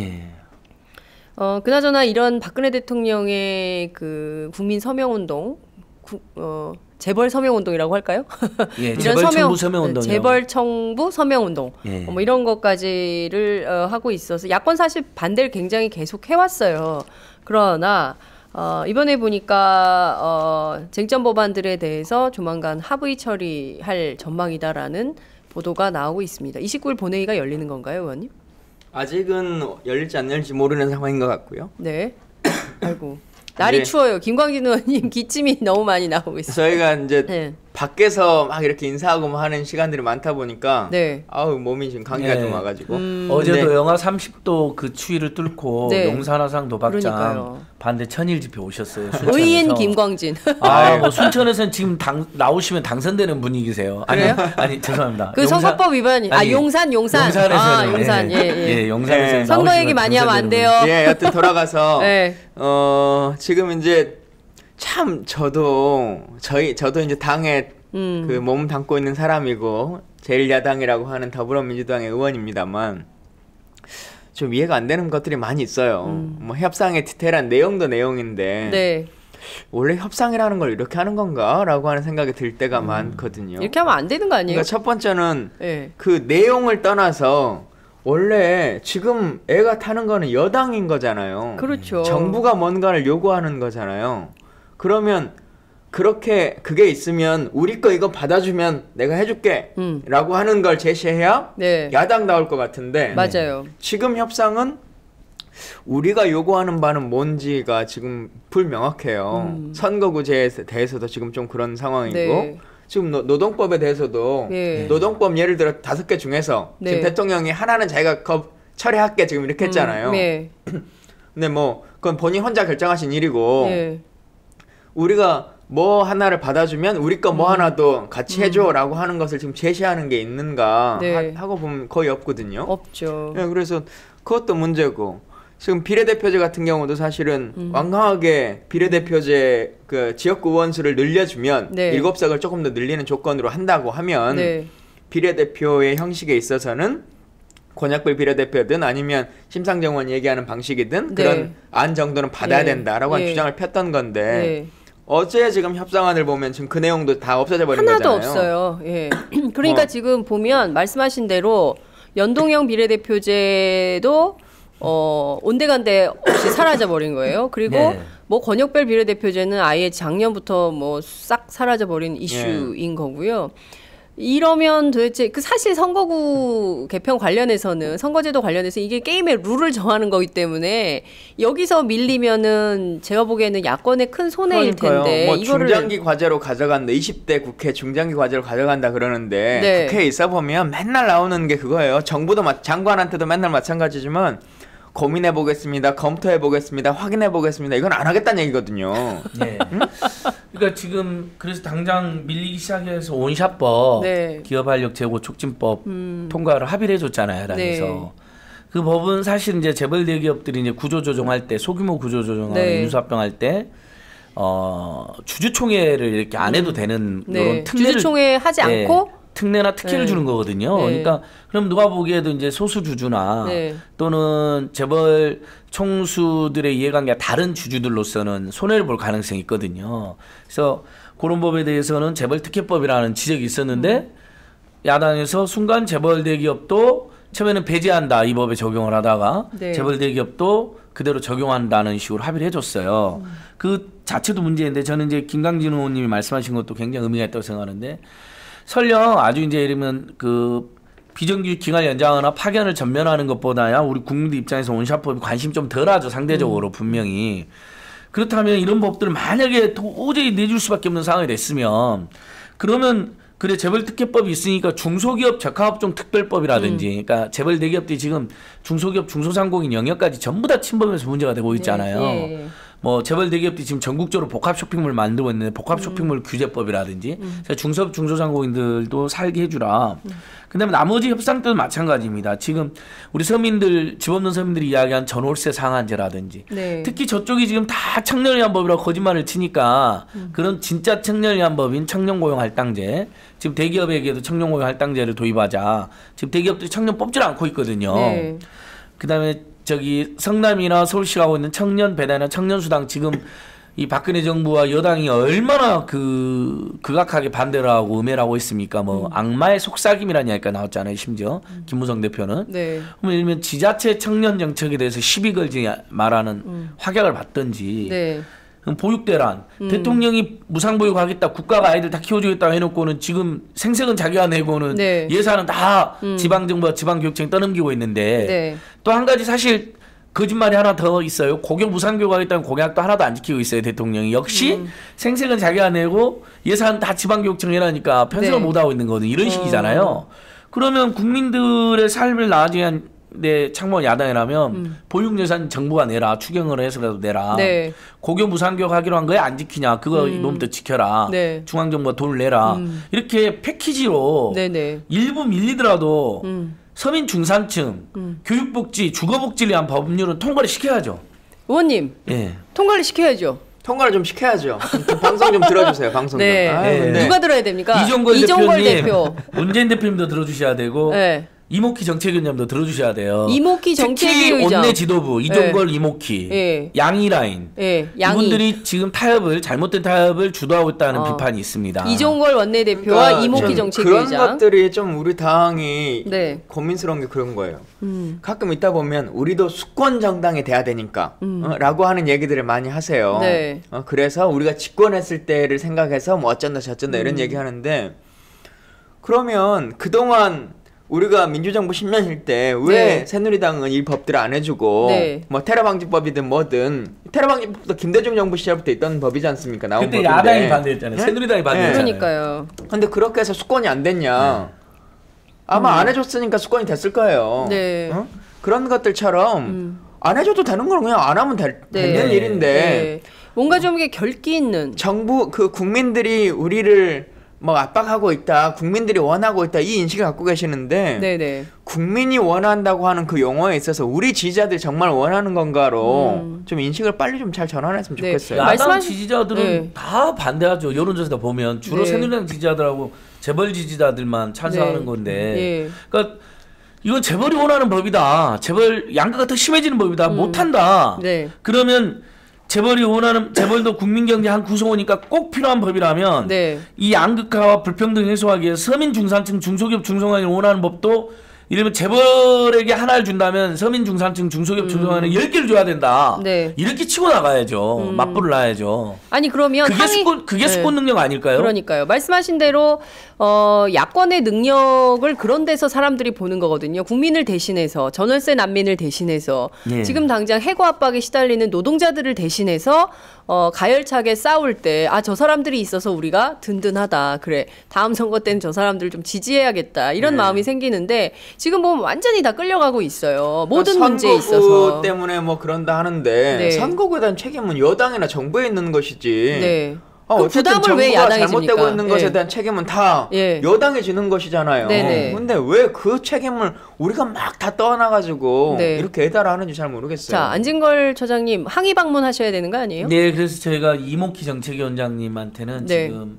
그나저나 이런 박근혜 대통령의 그 국민 서명운동, 재벌 서명운동이라고 할까요? 예, 재벌 청부 서명운동. 재벌 청부 서명운동. 뭐 이런 것까지를 하고 있어서 야권 사실 반대를 굉장히 계속 해왔어요. 그러나 이번에 보니까 쟁점 법안들에 대해서 조만간 합의 처리할 전망이다라는 보도가 나오고 있습니다. 29일 본회의가 열리는 건가요, 의원님? 아직은 열릴지 안 열릴지 모르는 상황인 것 같고요. 네. 아이고. 날이 추워요. 김광진 의원님 기침이 너무 많이 나오고 있어요. 저희가 이제 네. 밖에서 막 이렇게 인사하고 뭐 하는 시간들이 많다 보니까 네. 아우 몸이 지금 감기가 좀 와가지고 어제도 영하 30도 그 추위를 뚫고 네. 용산화상 도박장 반대 천일 집회 오셨어요. 순천에서. 의인 김광진. 뭐 순천에서는 지금 나오시면 당선되는 분위기세요. 그래요? 아니 죄송합니다. 그 선거법 위반이 용산. 용산에서는 용산 예, 용산에서 선거 얘기 많이 하면 안 돼요. 예, 여튼 돌아가서 네. 지금 이제 참 저도 이제 당에 그 몸 담고 있는 사람이고 제1야당이라고 하는 더불어민주당의 의원입니다만 좀 이해가 안 되는 것들이 많이 있어요. 뭐 협상의 디테일한 내용도 내용인데 네. 원래 협상이라는 걸 이렇게 하는 건가라고 하는 생각이 들 때가 많거든요. 이렇게 하면 안 되는 거 아니에요? 그러니까 첫 번째는 네. 그 내용을 떠나서 원래 지금 애가 타는 거는 여당인 거잖아요. 그렇죠. 정부가 뭔가를 요구하는 거잖아요. 그러면 그게 있으면 우리 거 이거 받아주면 내가 해줄게 라고 하는 걸 제시해야 네. 야당 나올 것 같은데 맞아요. 지금 협상은 우리가 요구하는 바는 뭔지가 지금 불명확해요. 선거구제에 대해서도 지금 좀 그런 상황이고 네. 지금 노동법에 대해서도 네. 노동법 예를 들어 5개 중에서 네. 지금 대통령이 하나는 자기가 처리할게 지금 이렇게 했잖아요. 네. 근데 뭐 그건 본인 혼자 결정하신 일이고 네. 우리가 뭐 하나를 받아주면 우리 거 뭐 하나도 같이 해줘라고 하는 것을 지금 제시하는 게 있는가 네. 하고 보면 거의 없거든요. 없죠. 네, 그래서 그것도 문제고 지금 비례대표제 같은 경우도 사실은 완강하게 비례대표제 그 지역구 의원수를 늘려주면 네. 7석을 조금 더 늘리는 조건으로 한다고 하면 네. 비례대표의 형식에 있어서는 권역별 비례대표든 아니면 심상정원 얘기하는 방식이든 네. 그런 안 정도는 받아야 된다라고 하는 주장을 폈던 건데 어제 지금 협상안을 보면 지금 그 내용도 다 없어져 버린 하나도 거잖아요. 없어요. 예. 그러니까 지금 보면 말씀하신 대로 연동형 비례대표제도 온데간데 없이 사라져 버린 거예요. 그리고 네. 뭐 권역별 비례대표제는 아예 작년부터 뭐 싹 사라져 버린 이슈인 거고요. 이러면 도대체 그 사실 선거구 개편 관련해서는 선거제도 관련해서 이게 게임의 룰을 정하는 거기 때문에 여기서 밀리면은 제가 보기에는 야권의 큰 손해일 텐데 뭐 이거를 중장기 과제로 가져간다. 20대 국회 중장기 과제로 가져간다 그러는데 네. 국회에 있어 보면 맨날 나오는 게 그거예요. 정부도 장관한테도 맨날 마찬가지지만 고민해 보겠습니다. 검토해 보겠습니다. 확인해 보겠습니다. 이건 안 하겠다는 얘기거든요. 네. 그러니까 지금 그래서 당장 밀리기 시작해서 원샷법, 네. 기업활력 제고 촉진법 통과를 합의를 해줬잖아요, 당에서. 네. 그 법은 사실 이제 재벌 대기업들이 이제 구조조정할 때 소규모 구조조정하고 네. 인수합병할 때 주주총회를 이렇게 안 해도 되는 네. 이런 특례를 주주총회 하지 네. 않고. 특례나 특혜를 주는 거거든요. 네. 그러니까 그럼 누가 보기에도 이제 소수 주주나 네. 또는 재벌 총수들의 이해관계가 다른 주주들로서는 손해를 볼 가능성이 있거든요. 그래서 그런 법에 대해서는 재벌 특혜법이라는 지적이 있었는데 야당에서 순간 재벌 대기업도 처음에는 배제한다 이 법에 적용을 하다가 네. 재벌 대기업도 그대로 적용한다는 식으로 합의를 해줬어요. 그 자체도 문제인데 저는 이제 김강진 의원님이 말씀하신 것도 굉장히 의미가 있다고 생각하는데. 설령 아주 이제 이러면 그 비정규직 기간 연장하거나 파견을 전면하는 것보다야 우리 국민들 입장에서 원샷법이 관심 좀 덜하죠 상대적으로 분명히. 그렇다면 이런 법들을 만약에 도저히 내줄 수밖에 없는 상황이 됐으면 그러면 그래 재벌 특혜법이 있으니까 중소기업 적합업종 특별법이라든지 그러니까 재벌 대기업들이 지금 중소기업 중소상공인 영역까지 전부 다 침범해서 문제가 되고 있잖아요. 네. 뭐 재벌 대기업들이 지금 전국적으로 복합 쇼핑몰 만들고 있는데 복합 쇼핑몰 규제법이라든지 중소기업 중소상공인들도 살게 해주라. 그다음에 나머지 협상 때도 마찬가지입니다. 지금 우리 서민들 집 없는 서민들이 이야기한 전월세 상한제라든지 네. 특히 저쪽이 지금 다 청년을 위한 법이라고 거짓말을 치니까 그런 진짜 청년을 위한 법인 청년고용할당제 지금 대기업에게도 청년고용할당제를 도입하자. 지금 대기업들이 청년 뽑질 않고 있거든요. 네. 그다음에 저기 성남이나 서울시가 하고 있는 청년 배달이나 청년수당 지금 이 박근혜 정부와 여당이 얼마나 극악하게 반대를 하고 음해를 하고 있습니까? 뭐 악마의 속삭임이라는 이야기가 나왔잖아요. 심지어 김무성 대표는. 네. 그럼 예를 들면 지자체 청년 정책에 대해서 시비 걸지 말하는 확약을 받든지 네. 보육대란 대통령이 무상보육하겠다 국가가 아이들 다 키워주겠다 해놓고는 지금 생색은 자기가 내고는 네. 예산은 다 지방정부와 지방교육청에 떠넘기고 있는데 네. 또 한 가지 사실 거짓말이 하나 더 있어요. 고교 무상교육하겠다는 공약도 하나도 안 지키고 있어요. 대통령이. 역시 생색은 자기가 내고 예산 다 지방교육청에 하니까 편성을 네. 못하고 있는 거거든요. 이런 식이잖아요. 그러면 국민들의 삶을 나아지기 위한 내 창모 야당이라면 보육 예산 정부가 내라. 추경을 해서라도 내라. 네. 고교 무상교육 하기로 한 거에 안 지키냐. 그거 이번부터 지켜라. 네. 중앙정부가 돈을 내라. 이렇게 패키지로 네네. 일부 밀리더라도 서민 중산층, 교육복지, 주거복지를 위한 법률은 통과를 시켜야죠. 의원님, 예. 통과를 시켜야죠. 통과를 좀 시켜야죠. 방송 좀 들어주세요. 방송 좀. 네. 근데 누가 들어야 됩니까? 이종걸 대표. 문재인 대표님도 들어주셔야 되고 네. 이모키 정책위원장도 들어주셔야 돼요. 이모키 정책위의장. 특히 원내 지도부 이종걸 이모키, 네. 양이라인 양이. 이분들이 지금 잘못된 타협을 주도하고 있다는 비판이 있습니다. 이종걸 원내대표와 그러니까 이모키 정책위의장. 그런 것들이 좀 우리 당이 네. 고민스러운 게 그런 거예요. 가끔 있다 보면 우리도 수권 정당이 돼야 되니까 라고 하는 얘기들을 많이 하세요. 네. 그래서 우리가 집권했을 때를 생각해서 뭐 어쩐다 저쩐다 이런 얘기 하는데 그러면 그동안 우리가 민주정부 10년일 때 왜 네. 새누리당은 이 법들을 안 해주고 네. 뭐 테러방지법이든 뭐든 테러방지법도 김대중 정부 시절부터 있던 법이지 않습니까? 나온 그때 법인데. 야당이 반대했잖아요. 네? 새누리당이 반대했잖아요. 그러니까요. 근데 그렇게 해서 수권이 안 됐냐? 아마 안 해줬으니까 수권이 됐을 거예요. 네. 그런 것들처럼 안 해줘도 되는 걸 그냥 안 하면 되는 일인데 네. 뭔가 좀 이게 결기 있는 정부 국민들이 우리를 뭐 압박하고 있다, 국민들이 원하고 있다 이 인식을 갖고 계시는데 네네. 국민이 원한다고 하는 그 용어에 있어서 우리 지지자들이 정말 원하는 건가로 좀 인식을 빨리 좀 잘 전환했으면 네. 좋겠어요. 야당 지지자들은 네. 다 반대하죠. 여론조사 보면 주로 네. 새누리당 지지자들하고 재벌 지지자들만 찬성하는 네. 건데 네. 그러니까 이건 재벌이 원하는 법이다. 재벌 양가가 더 심해지는 법이다. 못한다. 네. 그러면 재벌이 원하는 재벌도 국민경제 한 구성원이니까 꼭 필요한 법이라면 네. 이 양극화와 불평등 해소하기 위해서 서민 중산층 중소기업 중소기업이 원하는 법도 이러면 재벌에게 하나를 준다면 서민 중산층 중소기업 중소기업은 10개를 줘야 된다. 네. 이렇게 치고 나가야죠. 맞불을 놔야죠. 아니 그러면 그게 수권 능력 아닐까요? 그러니까요. 말씀하신 대로 야권의 능력을 그런 데서 사람들이 보는 거거든요. 국민을 대신해서 전월세 난민을 대신해서 예. 지금 당장 해고 압박에 시달리는 노동자들을 대신해서 가열차게 싸울 때 저 사람들이 있어서 우리가 든든하다. 그래. 다음 선거 때는 저 사람들을 좀 지지해야겠다. 이런 마음이 생기는데 지금 보면 완전히 다 끌려가고 있어요. 모든 문제에 있어서. 선거구 때문에 뭐 그런다 하는데 네. 선거구에 대한 책임은 여당이나 정부에 있는 것이지. 네. 어쨌든 부담을 왜 정부가 야당이 잘못되고 집니까? 있는 것에 예. 대한 책임은 다 예. 여당이 지는 것이잖아요. 네네. 근데 왜 그 책임을 우리가 막 다 떠나가지고 네. 이렇게 애달하는지 잘 모르겠어요. 자, 안진걸 처장님 항의 방문하셔야 되는 거 아니에요? 네, 그래서 저희가 이목희 정책위원장님한테는 네. 지금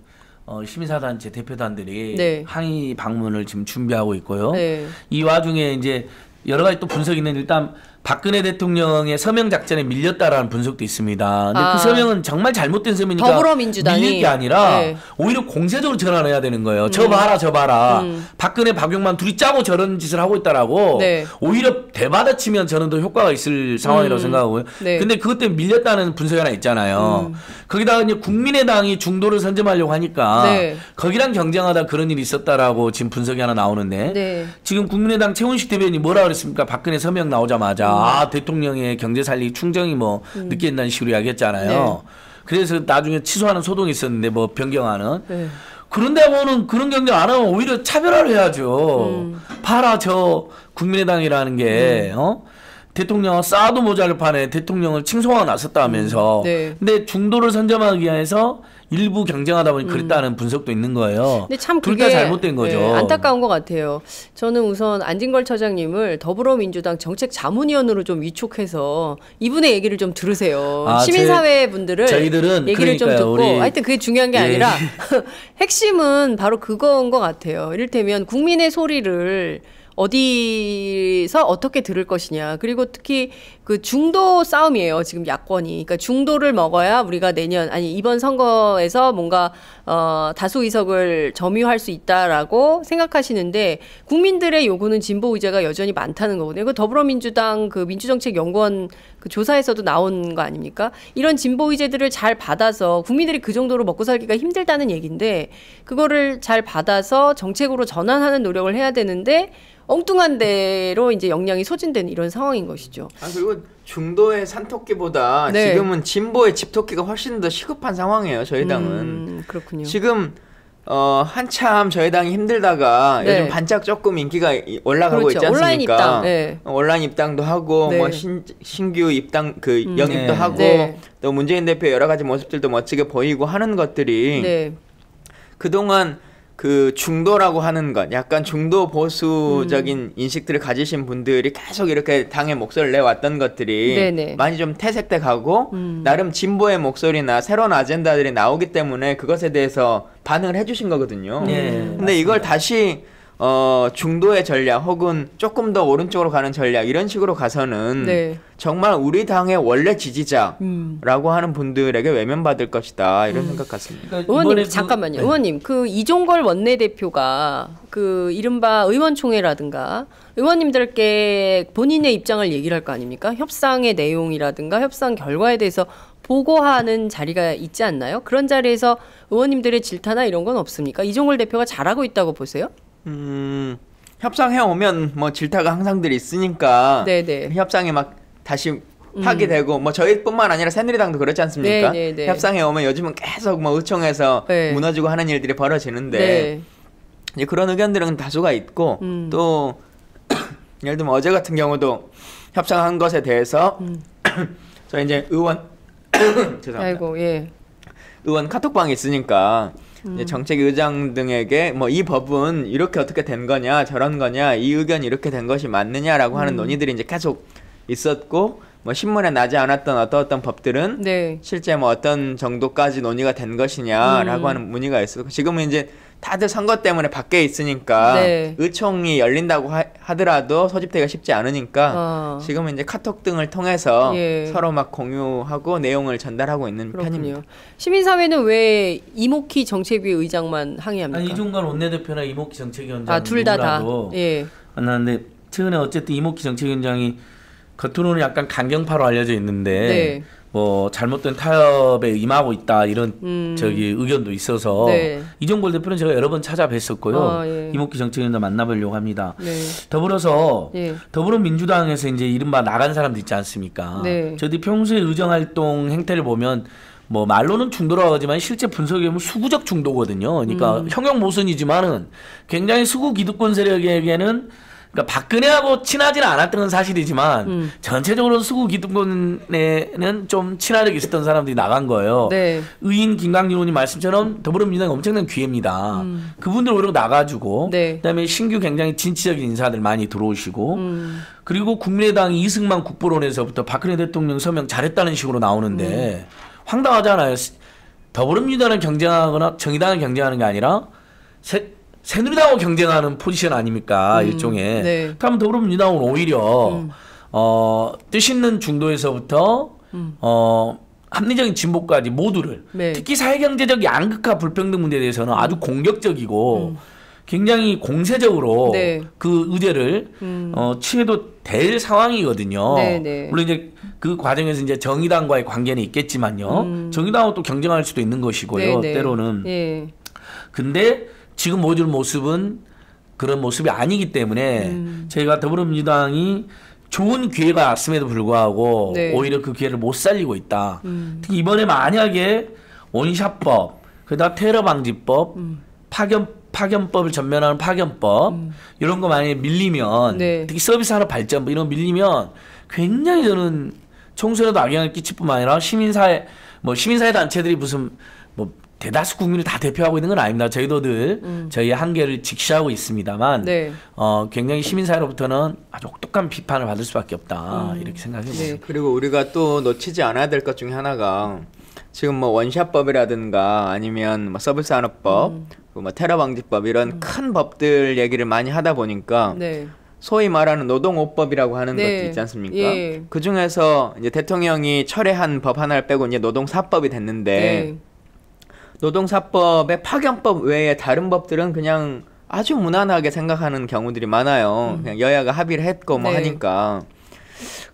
시민사단체 대표단들이 네. 항의 방문을 지금 준비하고 있고요. 네. 이 와중에 이제 여러 가지 또 분석이 있는데 일단 박근혜 대통령의 서명 작전에 밀렸다라는 분석도 있습니다. 근데 그 서명은 정말 잘못된 서명이니까 더불어민주당이 밀릴 게 아니라 네. 오히려 공세적으로 전환해야 되는 거예요. 저 봐라 저 봐라. 박근혜 박용만 둘이 짜고 저런 짓을 하고 있다라고 네. 오히려 대받아치면 저는 더 효과가 있을 상황이라고 생각하고요. 네. 근데 그것 때문에 밀렸다는 분석이 하나 있잖아요. 거기다가 이제 국민의당이 중도를 선점하려고 하니까 네. 거기랑 경쟁하다 그런 일이 있었다라고 지금 분석이 하나 나오는데 네. 지금 국민의당 최훈식 대변인이 뭐라 그랬습니까? 박근혜 서명 나오자마자 대통령의 경제 살리기 충정이 뭐 늦게 된다는 식으로 이야기했잖아요. 네. 그래서 나중에 취소하는 소동이 있었는데 뭐 변경하는. 네. 그런데 뭐는 그런 경쟁 안 하면 오히려 차별화를 해야죠. 봐라 저 국민의당이라는 게 대통령 싸도 모자를 파네 대통령을 칭송하고 나섰다 하면서 네. 근데 중도를 선점하기 위해서 일부 경쟁하다 보니 그랬다는 분석도 있는 거예요. 근데 참 둘 그게 다 잘못된 거죠. 네, 안타까운 것 같아요. 저는 우선 안진걸 처장님을 더불어민주당 정책자문위원으로 좀 위촉해서 이분의 얘기를 좀 들으세요. 시민사회 분들을 저희들은 얘기를 좀 듣고 하여튼 그게 중요한 게 예. 아니라 핵심은 바로 그거인 것 같아요. 이를테면 국민의 소리를 어디서 어떻게 들을 것이냐. 그리고 특히 그 중도 싸움이에요. 지금 야권이. 그러니까 중도를 먹어야 우리가 이번 선거에서 뭔가 다수 의석을 점유할 수 있다라고 생각하시는데 국민들의 요구는 진보 의제가 여전히 많다는 거거든요. 그 더불어민주당 그 민주정책연구원 그 조사에서도 나온 거 아닙니까? 이런 진보 의제들을 잘 받아서 국민들이 그 정도로 먹고 살기가 힘들다는 얘기인데 그거를 잘 받아서 정책으로 전환하는 노력을 해야 되는데 엉뚱한 대로 이제 역량이 소진되는 이런 상황인 것이죠. 그리고 중도의 산토끼보다 네. 지금은 진보의 집토끼가 훨씬 더 시급한 상황이에요. 저희 당은. 그렇군요. 지금 한참 저희 당이 힘들다가 네. 요즘 반짝 조금 인기가 올라가고 그렇죠. 있지 않습니까? 온라인 입당. 네. 온라인 입당도 하고 네. 뭐 신규 입당 영입도 네. 하고 네. 또 문재인 대표의 여러 가지 모습들도 멋지게 보이고 하는 것들이 네. 그동안 그 중도라고 하는 것, 약간 중도 보수적인 인식들을 가지신 분들이 계속 이렇게 당의 목소리를 내왔던 것들이 네네. 많이 좀 퇴색돼 가고 나름 진보의 목소리나 새로운 아젠다들이 나오기 때문에 그것에 대해서 반응을 해주신 거거든요. 근데 이걸 다시 중도의 전략 혹은 조금 더 오른쪽으로 가는 전략 이런 식으로 가서는 네. 정말 우리 당의 원래 지지자라고 하는 분들에게 외면받을 것이다 이런 생각 같습니다. 그러니까 의원님 잠깐만요. 네. 의원님 그 이종걸 원내대표가 그 이른바 의원총회라든가 의원님들께 본인의 입장을 얘기를 할 거 아닙니까? 협상의 내용이라든가 협상 결과에 대해서 보고하는 자리가 있지 않나요? 그런 자리에서 의원님들의 질타나 이런 건 없습니까? 이종걸 대표가 잘하고 있다고 보세요? 협상해 오면 뭐 질타가 항상들 있으니까 네네. 협상이 막 다시 파기되고 뭐 저희뿐만 아니라 새누리당도 그렇지 않습니까? 네네네. 협상해 오면 요즘은 계속 뭐 의총에서 네. 무너지고 하는 일들이 벌어지는데 네. 이제 그런 의견들은 다수가 있고 또 예를 들면 어제 같은 경우도 협상한 것에 대해서 저희 이제 의원 죄송합니다. 아이고 예. 의원 카톡방이 있으니까 이제 정책의장 등에게 뭐 이 법은 이렇게 어떻게 된 거냐 저런 거냐 이 의견이 이렇게 된 것이 맞느냐라고 하는 논의들이 이제 계속 있었고 뭐 신문에 나지 않았던 어떤 법들은 네. 실제 뭐 어떤 정도까지 논의가 된 것이냐라고 하는 문의가 있었고 지금은 이제 다들 선거 때문에 밖에 있으니까 네. 의총이 열린다고 하더라도 소집되기가 쉽지 않으니까 지금은 이제 카톡 등을 통해서 예. 서로 막 공유하고 내용을 전달하고 있는 그렇군요. 편입니다. 시민사회는 왜 이목희 정책위 의장만 항의합니까? 이종관 원내대표나 이목희 정책위원장 둘 다 예. 만났는데 최근에 어쨌든 이목희 정책위원장이 겉으로는 약간 강경파로 알려져 있는데 네. 뭐 잘못된 타협에 임하고 있다 이런 저기 의견도 있어서 네. 이종걸 대표는 제가 여러 번 찾아뵀었고요. 예. 이목희 정책위원장 만나보려고 합니다. 네. 더불어서 예. 더불어민주당에서 이제 이른바 나간 사람들 있지 않습니까? 네. 저희들이 평소에 의정활동 행태를 보면 뭐 말로는 중도라고 하지만 실제 분석해 보면 수구적 중도거든요. 그러니까 형용 모순이지만은 굉장히 수구 기득권 세력에게는 그러니까 박근혜하고 친하지는 않았던 건 사실이지만 전체적으로 수구 기득권에는 좀 친화력이 있었던 사람들이 나간 거예요. 네. 의인 김강진 의원님 말씀처럼 더불어민주당이 엄청난 기회입니다. 그분들 오히려 나가지고 네. 그다음에 신규 굉장히 진취적인 인사들 많이 들어오시고 그리고 국민의당 이승만 국부론에서부터 박근혜 대통령 서명 잘했다는 식으로 나오는데 황당하잖아요. 더불어민주당을 경쟁하거나 정의당을 경쟁하는 게 아니라 새누리당하고 경쟁하는 포지션 아닙니까? 일종의. 네. 그럼 더불어민주당은 오히려 뜻있는 중도에서부터 합리적인 진보까지 모두를 네. 특히 사회경제적 양극화 불평등 문제에 대해서는 아주 공격적이고 굉장히 공세적으로 네. 그 의제를 취해도 될 상황이거든요. 네, 네. 물론 이제 그 과정에서 이제 정의당과의 관계는 있겠지만요. 정의당하고 또 경쟁할 수도 있는 것이고요. 네, 네. 때로는. 네. 근데 지금 보여줄 모습은 그런 모습이 아니기 때문에 저희가 더불어민주당이 좋은 기회가 왔음에도 불구하고 네. 오히려 그 기회를 못 살리고 있다. 특히 이번에 만약에 원샷법, 그다음 테러 방지법, 파견법을 전면하는 파견법 이런 거 만약에 밀리면 네. 특히 서비스 산업 발전법 이런 거 밀리면 굉장히 저는 총선에도 악영향을 끼칠 뿐만 아니라 시민사회 단체들이 무슨 뭐 대다수 국민을 다 대표하고 있는 건 아닙니다. 저희도 늘 저희의 한계를 직시하고 있습니다만 네. 굉장히 시민사회로부터는 아주 혹독한 비판을 받을 수밖에 없다 이렇게 생각해봅니다. 네. 그리고 우리가 또 놓치지 않아야 될 것 중에 하나가 지금 뭐 원샷법이라든가 아니면 뭐 서비스산업법, 뭐 테러방지법 이런 큰 법들 얘기를 많이 하다 보니까 네. 소위 말하는 노동오법이라고 하는 네. 것도 있지 않습니까? 예. 그 중에서 이제 대통령이 철회한 법 하나를 빼고 이제 노동사법이 됐는데. 네. 노동사법의 파견법 외에 다른 법들은 그냥 아주 무난하게 생각하는 경우들이 많아요. 그냥 여야가 합의를 했고 뭐 네. 하니까.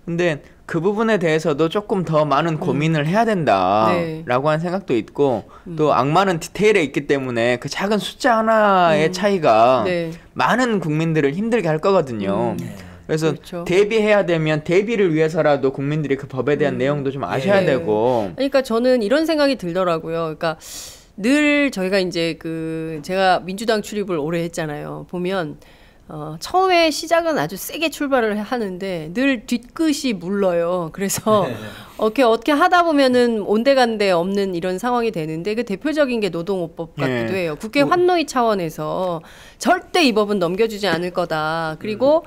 근데 그 부분에 대해서도 조금 더 많은 고민을 해야 된다라고 네. 하는 생각도 있고 또 악마는 디테일에 있기 때문에 그 작은 숫자 하나의 차이가 네. 많은 국민들을 힘들게 할 거거든요. 그래서 그렇죠. 대비해야 되면 대비를 위해서라도 국민들이 그 법에 대한 내용도 좀 아셔야 되고. 그러니까 저는 이런 생각이 들더라고요. 그러니까 늘 저희가 이제 제가 민주당 출입을 오래 했잖아요. 보면 처음에 시작은 아주 세게 출발을 하는데 늘 뒤끝이 물러요. 그래서 어떻게 하다 보면은 온데간데 없는 이런 상황이 되는데 그 대표적인 게 노동오법 같기도 해요. 국회 환노위 차원에서 절대 이 법은 넘겨주지 않을 거다. 그리고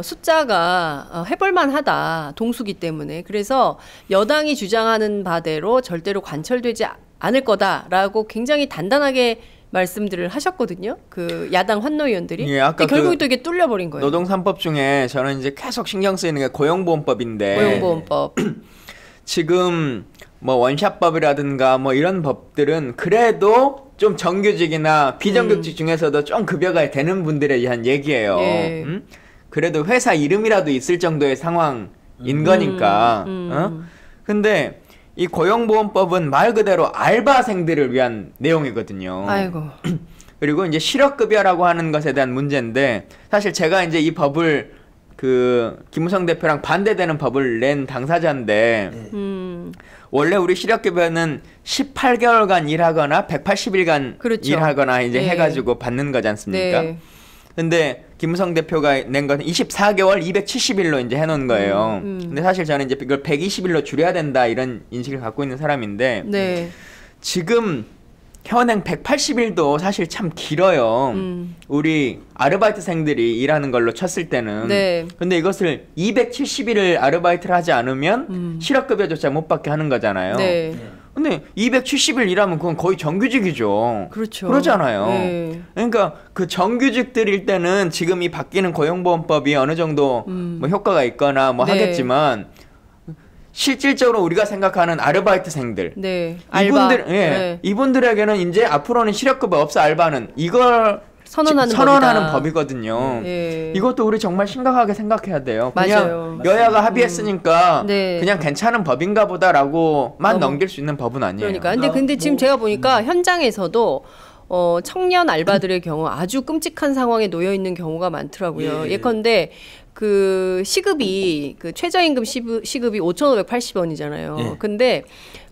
숫자가 해볼만하다. 동수기 때문에. 그래서 여당이 주장하는 바대로 절대로 관철되지 않을 거다라고 굉장히 단단하게 말씀들을 하셨거든요. 그 야당 환노위원들이. 예, 아까 결국 또 이게 뚫려버린 거예요. 노동 3법 중에 저는 이제 계속 신경 쓰이는 게 고용보험법인데. 고용보험법. 지금 뭐 원샷법이라든가 뭐 이런 법들은 그래도 좀 정규직이나 비정규직 중에서도 좀 급여가 되는 분들에 대한 얘기예요. 예. 그래도 회사 이름이라도 있을 정도의 상황인 거니까. 근데 이 고용보험법은 말 그대로 알바생들을 위한 내용이거든요. 아이고. 그리고 이제 실업급여라고 하는 것에 대한 문제인데 사실 제가 이제 이 법을 김무성 대표랑 반대되는 법을 낸 당사자인데 원래 우리 실업급여는 18개월간 일하거나 180일간 그렇죠. 일하거나 이제 네. 해가지고 받는 거지 않습니까? 네. 근데 김무성 대표가 낸 건 24개월 270일로 이제 해놓은 거예요. 근데 사실 저는 이제 이걸 120일로 줄여야 된다 이런 인식을 갖고 있는 사람인데 네. 지금 현행 180일도 사실 참 길어요. 우리 아르바이트생들이 일하는 걸로 쳤을 때는. 네. 근데 이것을 270일을 아르바이트를 하지 않으면 실업급여조차 못 받게 하는 거잖아요. 네. 근데 270일 일하면 그건 거의 정규직이죠. 그렇죠. 그러잖아요. 네. 그러니까 그 정규직들일 때는 지금 이 바뀌는 고용보험법이 어느 정도 뭐 효과가 있거나 뭐 하겠지만 실질적으로 우리가 생각하는 아르바이트생들, 네. 이분들, 이분들에게는 이제 앞으로는 실업급여 없어 알바는 이걸 선언하는 법이거든요. 이것도 우리 정말 심각하게 생각해야 돼요. 그냥 맞아요. 여야가 합의했으니까 그냥 괜찮은 법인가 보다라고만 넘길 수 있는 법은 아니에요. 그러니까. 근데 지금 제가 보니까 현장에서도 청년 알바들의 경우 아주 끔찍한 상황에 놓여 있는 경우가 많더라고요. 예컨대 그 시급이 그 최저임금 시급이 5,580원이잖아요. 근데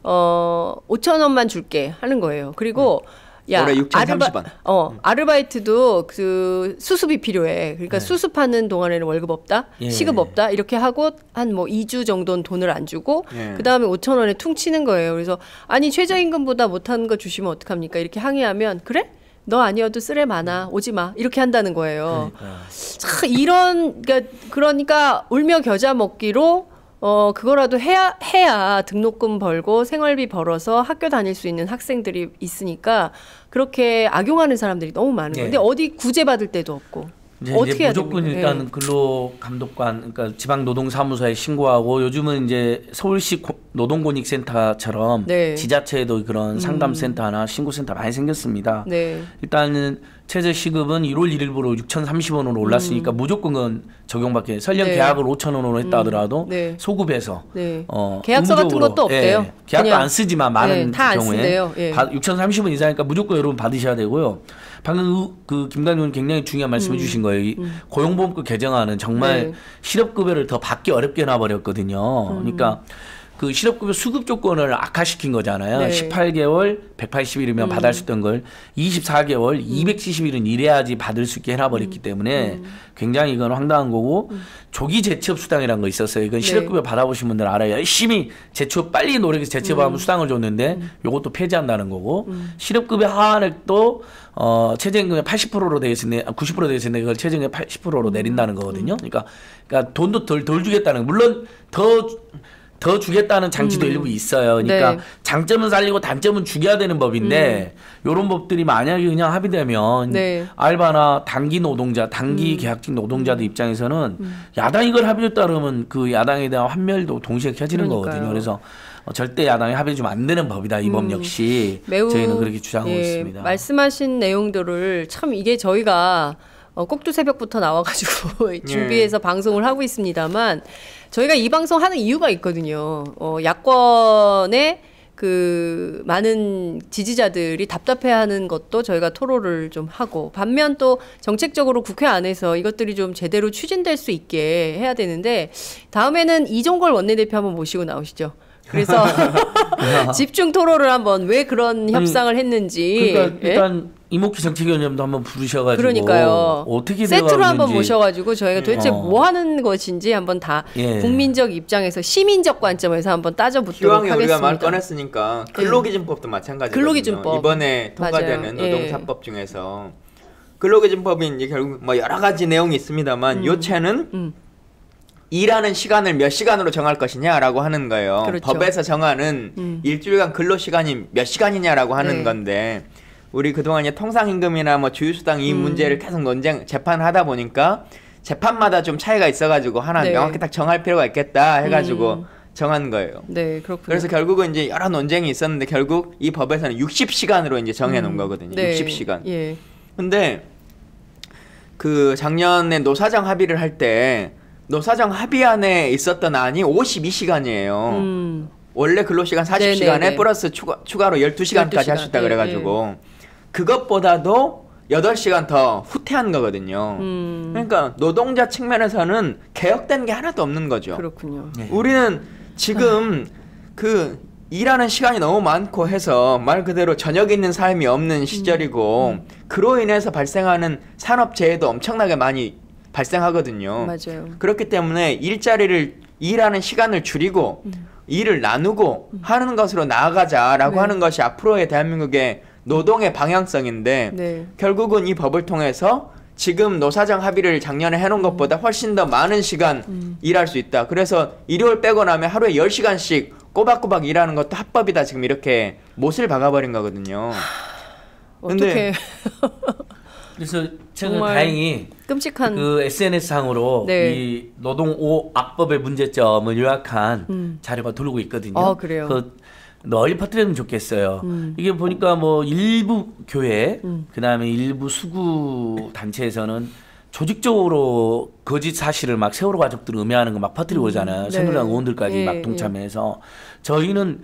5,000원만 줄게 하는 거예요. 그리고 야, 올해 6,030원. 아르바이트도 그 수습이 필요해. 그러니까 수습하는 동안에는 월급 없다, 시급 없다 이렇게 하고 한 뭐 2주 정도는 돈을 안 주고 그 다음에 5,000원에 퉁치는 거예요. 그래서 아니 최저임금보다 못하는 거 주시면 어떡합니까? 이렇게 항의하면 그래? 너 아니어도 쓰레 많아 오지 마 이렇게 한다는 거예요. 참 그러니까 울며 겨자 먹기로 그거라도 해야 등록금 벌고 생활비 벌어서 학교 다닐 수 있는 학생들이 있으니까 그렇게 악용하는 사람들이 너무 많은 거예요. 근데 어디 구제받을 데도 없고. 이제 무조건 일단 근로감독관, 그러니까 지방노동사무소에 신고하고 요즘은 이제 서울시 노동권익센터처럼 지자체에도 그런 상담센터나 신고센터 많이 생겼습니다. 일단은 최저시급은 1월 1일부로 6,030원으로 올랐으니까 무조건 적용받게. 설령 계약을 5,000원으로 했다 하더라도 소급해서 계약서 같은 것도 없대요. 계약도 안 쓰지만 많은 다 경우에 안 쓴대요. 6,030원 이상이니까 무조건 여러분 받으셔야 되고요. 방금 그 김강준 굉장히 중요한 말씀해 주신 거예요. 고용보험법 개정안은 정말 실업급여를 더 받기 어렵게 놔버렸거든요. 그러니까 그 실업급여 수급 조건을 악화시킨 거잖아요. 18개월 180일이면 받을 수 있던 걸 24개월 270일은 일해야지 받을 수 있게 해놔버렸기 때문에 굉장히 이건 황당한 거고 조기 재취업 수당이라는 거 있었어요. 이건 실업급여 받아보신 분들 알아요. 열심히 재취업 빨리 노력해서 재취업하면 수당을 줬는데 이것도 폐지한다는 거고 실업급여 하한액도 최저임금의 80%로 되어 있었는데 90% 되어 있었는데 그걸 최저임금의 80%로 내린다는 거거든요. 그러니까 돈도 덜 주겠다는 물론 더 주겠다는 장치도 일부 있어요. 그러니까 장점은 살리고 단점은 죽여야 되는 법인데 이런 법들이 만약에 그냥 합의되면 알바나 단기 노동자, 단기 계약직 노동자들 입장에서는 야당이 이걸 합의했다 그러면 그 야당에 대한 환멸도 동시에 켜지는 거거든요. 그래서 절대 야당이 합의 좀 안 되는 법이다. 이 법 역시 매우 저희는 그렇게 주장하고 있습니다. 말씀하신 내용들을 참 이게 저희가 꼭두 새벽부터 나와가지고 준비해서 방송을 하고 있습니다만 저희가 이 방송 하는 이유가 있거든요. 야권의 그 많은 지지자들이 답답해하는 것도 저희가 토로를 좀 하고 반면 또 정책적으로 국회 안에서 이것들이 좀 제대로 추진될 수 있게 해야 되는데 다음에는 이종걸 원내대표 한번 모시고 나오시죠. 그래서 집중 토로를 한번 왜 그런 협상을 했는지. 그러니까 일단 이목희 정책위원장도 한번 부르셔가지고 그러니까요. 어떻게 세트로 한번 모셔가지고 저희가 도대체 뭐 하는 것인지 한번 다 국민적 입장에서 시민적 관점에서 한번 따져보도록 하겠습니다. 우리가 말 꺼냈으니까 근로기준법도 마찬가지거든요. 근로기준법. 이번에 통과되는 노동사법 중에서 근로기준법이 이제 결국 뭐 여러 가지 내용이 있습니다만 요체는 일하는 시간을 몇 시간으로 정할 것이냐라고 하는 거예요. 그렇죠. 법에서 정하는 일주일간 근로시간이 몇 시간이냐라고 하는 건데 우리 그동안 이제 통상임금이나 뭐 주휴수당 이 문제를 계속 재판을 하다 보니까 재판마다 좀 차이가 있어가지고 하나 명확히 딱 정할 필요가 있겠다 해가지고 정한 거예요. 네, 그렇군요. 그래서 결국은 이제 여러 논쟁이 있었는데 결국 이 법에서는 60시간으로 이제 정해놓은 거거든요. 60시간. 근데 그 작년에 노사정 합의를 할 때 노사정 합의안에 있었던 안이 52시간이에요. 원래 근로시간 40시간에 플러스 추가로 12시간까지 할 수 있다 그래가지고 그것보다도 8시간 더 후퇴한 거거든요. 그러니까 노동자 측면에서는 개혁된 게 하나도 없는 거죠. 그렇군요. 우리는 지금 그 일하는 시간이 너무 많고 해서 말 그대로 저녁 있는 삶이 없는 시절이고 그로 인해서 발생하는 산업재해도 엄청나게 많이 발생하거든요. 맞아요. 그렇기 때문에 일하는 시간을 줄이고 일을 나누고 하는 것으로 나아가자라고 하는 것이 앞으로의 대한민국의 노동의 방향성인데 결국은 이 법을 통해서 지금 노사정 합의를 작년에 해놓은 것보다 훨씬 더 많은 시간 일할 수 있다. 그래서 일요일 빼고 나면 하루에 10시간씩 꼬박꼬박 일하는 것도 합법이다 지금 이렇게 못을 박아버린 거거든요. 어떻게? 그래서 최근 다행히 끔찍한 그 SNS상으로 네. 이 노동 5악법의 문제점을 요약한 자료가 돌고 있거든요. 그래요. 그 널리 퍼뜨리면 좋겠어요. 이게 보니까 뭐 일부 교회, 그다음에 일부 수구 단체에서는 조직적으로 거짓 사실을 막 세월호 가족들을 음해하는 거 막 퍼뜨리고 그러잖아요. 새누리당 의원들까지 막 동참해서 저희는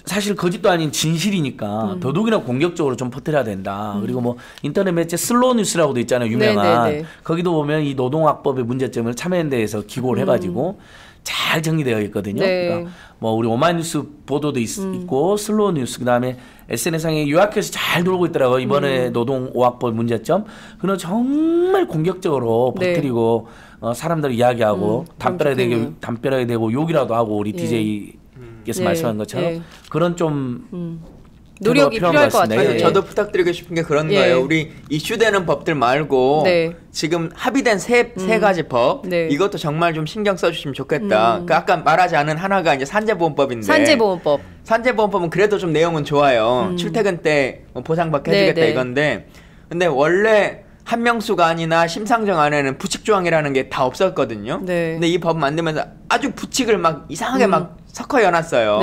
사실 거짓도 아닌 진실이니까 더더욱이나 공격적으로 좀 퍼뜨려야 된다. 그리고 뭐 인터넷 매체 슬로우 뉴스라고도 있잖아요. 유명한. 거기도 보면 이 노동악법의 문제점을 참여연대에서 기고를 해가지고 잘 정리되어 있거든요. 그러니까 뭐 우리 오마이뉴스 보도도 있고 슬로우 뉴스 그다음에 SNS상에 요약해서 잘 돌고 있더라고요. 이번에 노동 5악법 문제점. 그는 정말 공격적으로 퍼뜨리고 사람들 이야기하고 담벼락에 대고 욕이라도 하고 우리 DJ께서 말씀한 것처럼 그런 좀 노력이 필요할 것 같아요. 저도 부탁드리고 싶은 게 그런 거예요. 우리 이슈되는 법들 말고 지금 합의된 세 가지 법 이것도 정말 좀 신경 써주시면 좋겠다. 그 아까 말하지 않은 하나가 이제 산재보험법인데 산재보험법은 그래도 좀 내용은 좋아요. 출퇴근 때 보상받게 해주겠다 이건데 근데 원래 한명수가 아니나 심상정 안에는 부칙조항이라는 게 다 없었거든요. 근데 이 법 만들면서 아주 부칙을 막 이상하게 막 섞어 연놨어요.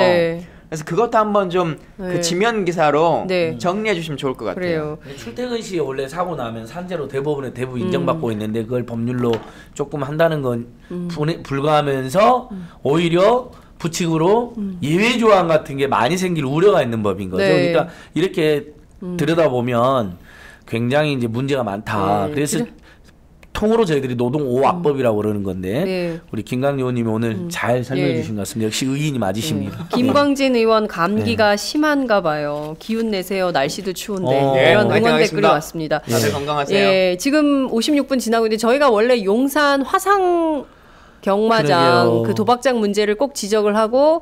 그래서 그것도 한번 좀 그 지면 기사로 정리해 주시면 좋을 것 같아요. 출퇴근 시에 원래 사고 나면 산재로 대법원에 대부분 인정받고 있는데 그걸 법률로 조금 한다는 건 불가하면서 오히려 부칙으로 예외 조항 같은 게 많이 생길 우려가 있는 법인 거죠. 그러니까 이렇게 들여다보면 굉장히 이제 문제가 많다. 그래서 통으로 저희들이 노동 5악법이라고 그러는 건데 우리 김광진 의원님이 오늘 잘 설명해 주신 것 같습니다. 역시 의인이 맞으십니다. 김광진 의원 감기가 심한가 봐요. 기운 내세요. 날씨도 추운데 이런 응원 댓글이 왔습니다. 다들 건강하세요. 지금 56분 지나고 있는데 저희가 원래 용산 화상 경마장 그 도박장 문제를 꼭 지적을 하고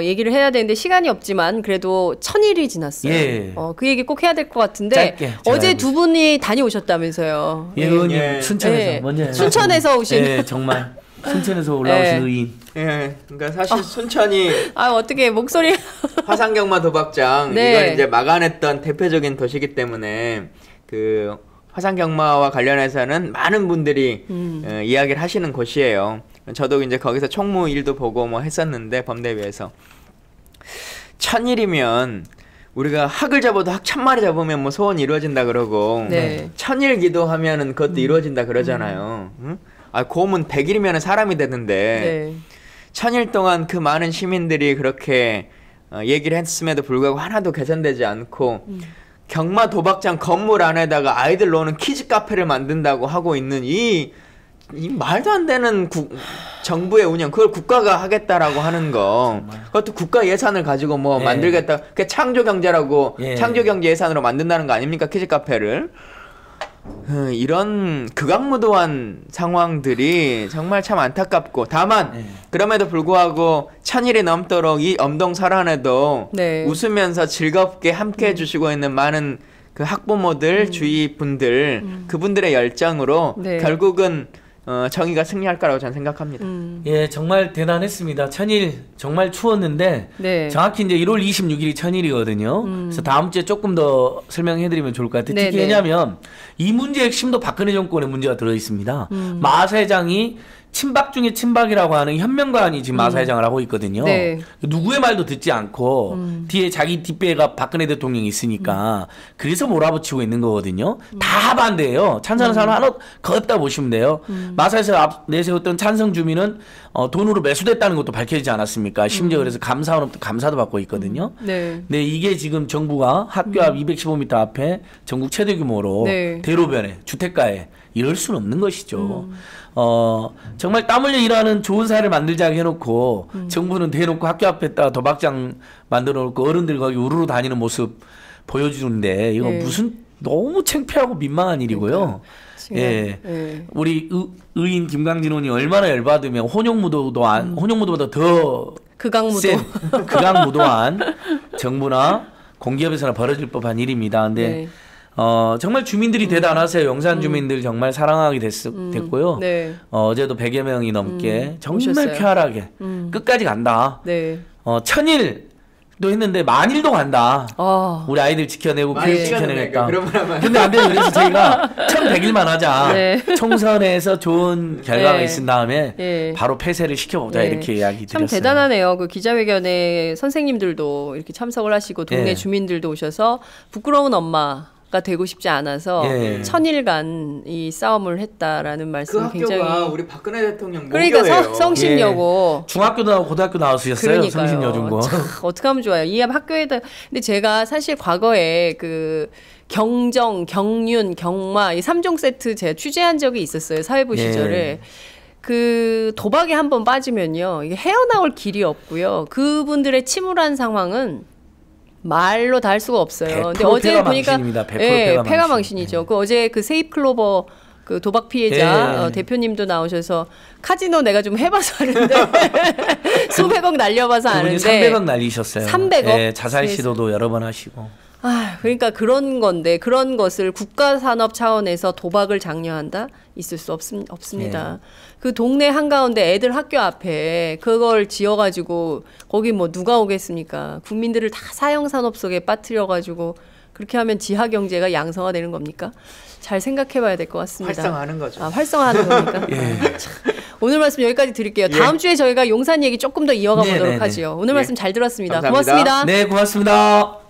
얘기를 해야 되는데 시간이 없지만 그래도 1000일이 지났어요. 그 얘기 꼭 해야 될 것 같은데 짧게, 어제 두 분이 다녀오셨다면서요. 의원님 순천에서 먼저 순천에서 오신 정말 순천에서 올라오신 의인. 그러니까 사실 순천이 어떻게 목소리 화상경마 도박장 이걸 이제 막아냈던 대표적인 도시이기 때문에 그 화상경마와 관련해서는 많은 분들이 이야기를 하시는 곳이에요. 저도 이제 거기서 총무 일도 보고 뭐 했었는데 범대위에서 1000일이면 우리가 학을 잡아도 학 1000마리 잡으면 뭐 소원이 이루어진다 그러고 1000일 기도하면은 그것도 이루어진다 그러잖아요. 곰은 100일이면 사람이 되는데 1000일 동안 그 많은 시민들이 그렇게 얘기를 했음에도 불구하고 하나도 개선되지 않고 경마 도박장 건물 안에다가 아이들 노는 키즈 카페를 만든다고 하고 있는 이 말도 안 되는 정부의 운영, 그걸 국가가 하겠다라고 하는 거, 그것도 국가 예산을 가지고 뭐 만들겠다, 그게 창조경제라고 창조경제 예산으로 만든다는 거 아닙니까? 키즈 카페를. 이런 극악무도한 상황들이 정말 참 안타깝고, 다만 그럼에도 불구하고 1000일이 넘도록 이 엄동설안에도 웃으면서 즐겁게 함께 해주시고 있는 많은 그 학부모들, 주위 분들, 그분들의 열정으로 결국은 정의가 승리할 거라고 저는 생각합니다. 정말 대단했습니다. 1000일 정말 추웠는데 정확히 이제 1월 26일이 1000일이거든요. 그래서 다음 주에 조금 더 설명해드리면 좋을 것 같아요. 특히 왜냐하면 이 문제의 핵심도 박근혜 정권의 문제가 들어있습니다. 마 사회장이 친박 중에 친박이라고 하는 현명관이 지금 마 사회장을 하고 있거든요. 누구의 말도 듣지 않고 뒤에 자기 뒷배가 박근혜 대통령이 있으니까 그래서 몰아붙이고 있는 거거든요. 다 반대예요. 찬성하는 사람 하나 거의 없다 보시면 돼요. 마사에서 내세웠던 찬성 주민은 돈으로 매수됐다는 것도 밝혀지지 않았습니까? 심지어 그래서 감사원부터 감사도 받고 있거든요. 네, 이게 지금 정부가 학교 앞 215m 앞에 전국 최대 규모로 대로변에 주택가에 이럴 수는 없는 것이죠. 정말 땀 흘려 일하는 좋은 사회를 만들자고 해놓고 정부는 대놓고 학교 앞에다가 도박장 만들어 놓고 어른들 거기 우르르 다니는 모습 보여주는데 이거 무슨 너무 창피하고 민망한 일이고요. 우리 의인 김광진 의원이 얼마나 열받으면 혼용무도보다 더 극악무도한 정부나 공기업에서나 벌어질 법한 일입니다. 근데 정말 주민들이 대단하세요. 용산 주민들 정말 사랑하게 됐고요. 어제도 100여 명이 넘게 정말 오셨어요. 쾌활하게 끝까지 간다. 1000일도 했는데 10,000일도 간다. 우리 아이들 지켜내고 교육 지켜내겠다. 근데 안 돼요. 그래서 저희가 1100일만 하자. 네. 총선에서 좋은 결과가 네. 있은 다음에 네. 바로 폐쇄를 시켜보자 네. 이렇게 이야기 드렸어요. 참 대단하네요. 그 기자회견에 선생님들도 이렇게 참석을 하시고 동네 네. 주민들도 오셔서 부끄러운 엄마가 되고 싶지 않아서 예. 1000일간 이 싸움을 했다라는 말씀을 그 굉장히 학교가 우리 박근혜 대통령 그러니까 성신여고 예. 중학교도 나오고 고등학교 나왔으셨어요. 성신여중고. 어떻게 하면 좋아요. 이 학교에다 근데 제가 사실 과거에 그 경정, 경륜, 경마 이 3종 세트 제가 취재한 적이 있었어요. 사회부 시절에. 예. 그 도박에 한번 빠지면요. 이게 헤어나올 길이 없고요. 그분들의 침울한 상황은 말로 다 할 수가 없어요. 근데 어제 보니까 예, 패가망신이죠. 네. 그 어제 그 세입클로버 그 도박 피해자 대표님도 나오셔서 카지노 내가 좀 해봐서 아는데 수백억 날려봐서 아는데 300억 날리셨어요. 300억? 네, 자살 시도도 여러 번 하시고. 그러니까 그런 건데 그런 것을 국가산업 차원에서 도박을 장려한다? 있을 수 없습니다. 네. 그 동네 한가운데 애들 학교 앞에 그걸 지어가지고 거기 뭐 누가 오겠습니까? 국민들을 다 사형산업 속에 빠뜨려가지고 그렇게 하면 지하경제가 양성화되는 겁니까? 잘 생각해봐야 될 것 같습니다. 활성화하는 거죠. 활성화하는 겁니까? 예. 오늘 말씀 여기까지 드릴게요. 다음 주에 저희가 용산 얘기 조금 더 이어가 보도록 하지요. 오늘 말씀 잘 들었습니다. 감사합니다. 고맙습니다. 네, 고맙습니다.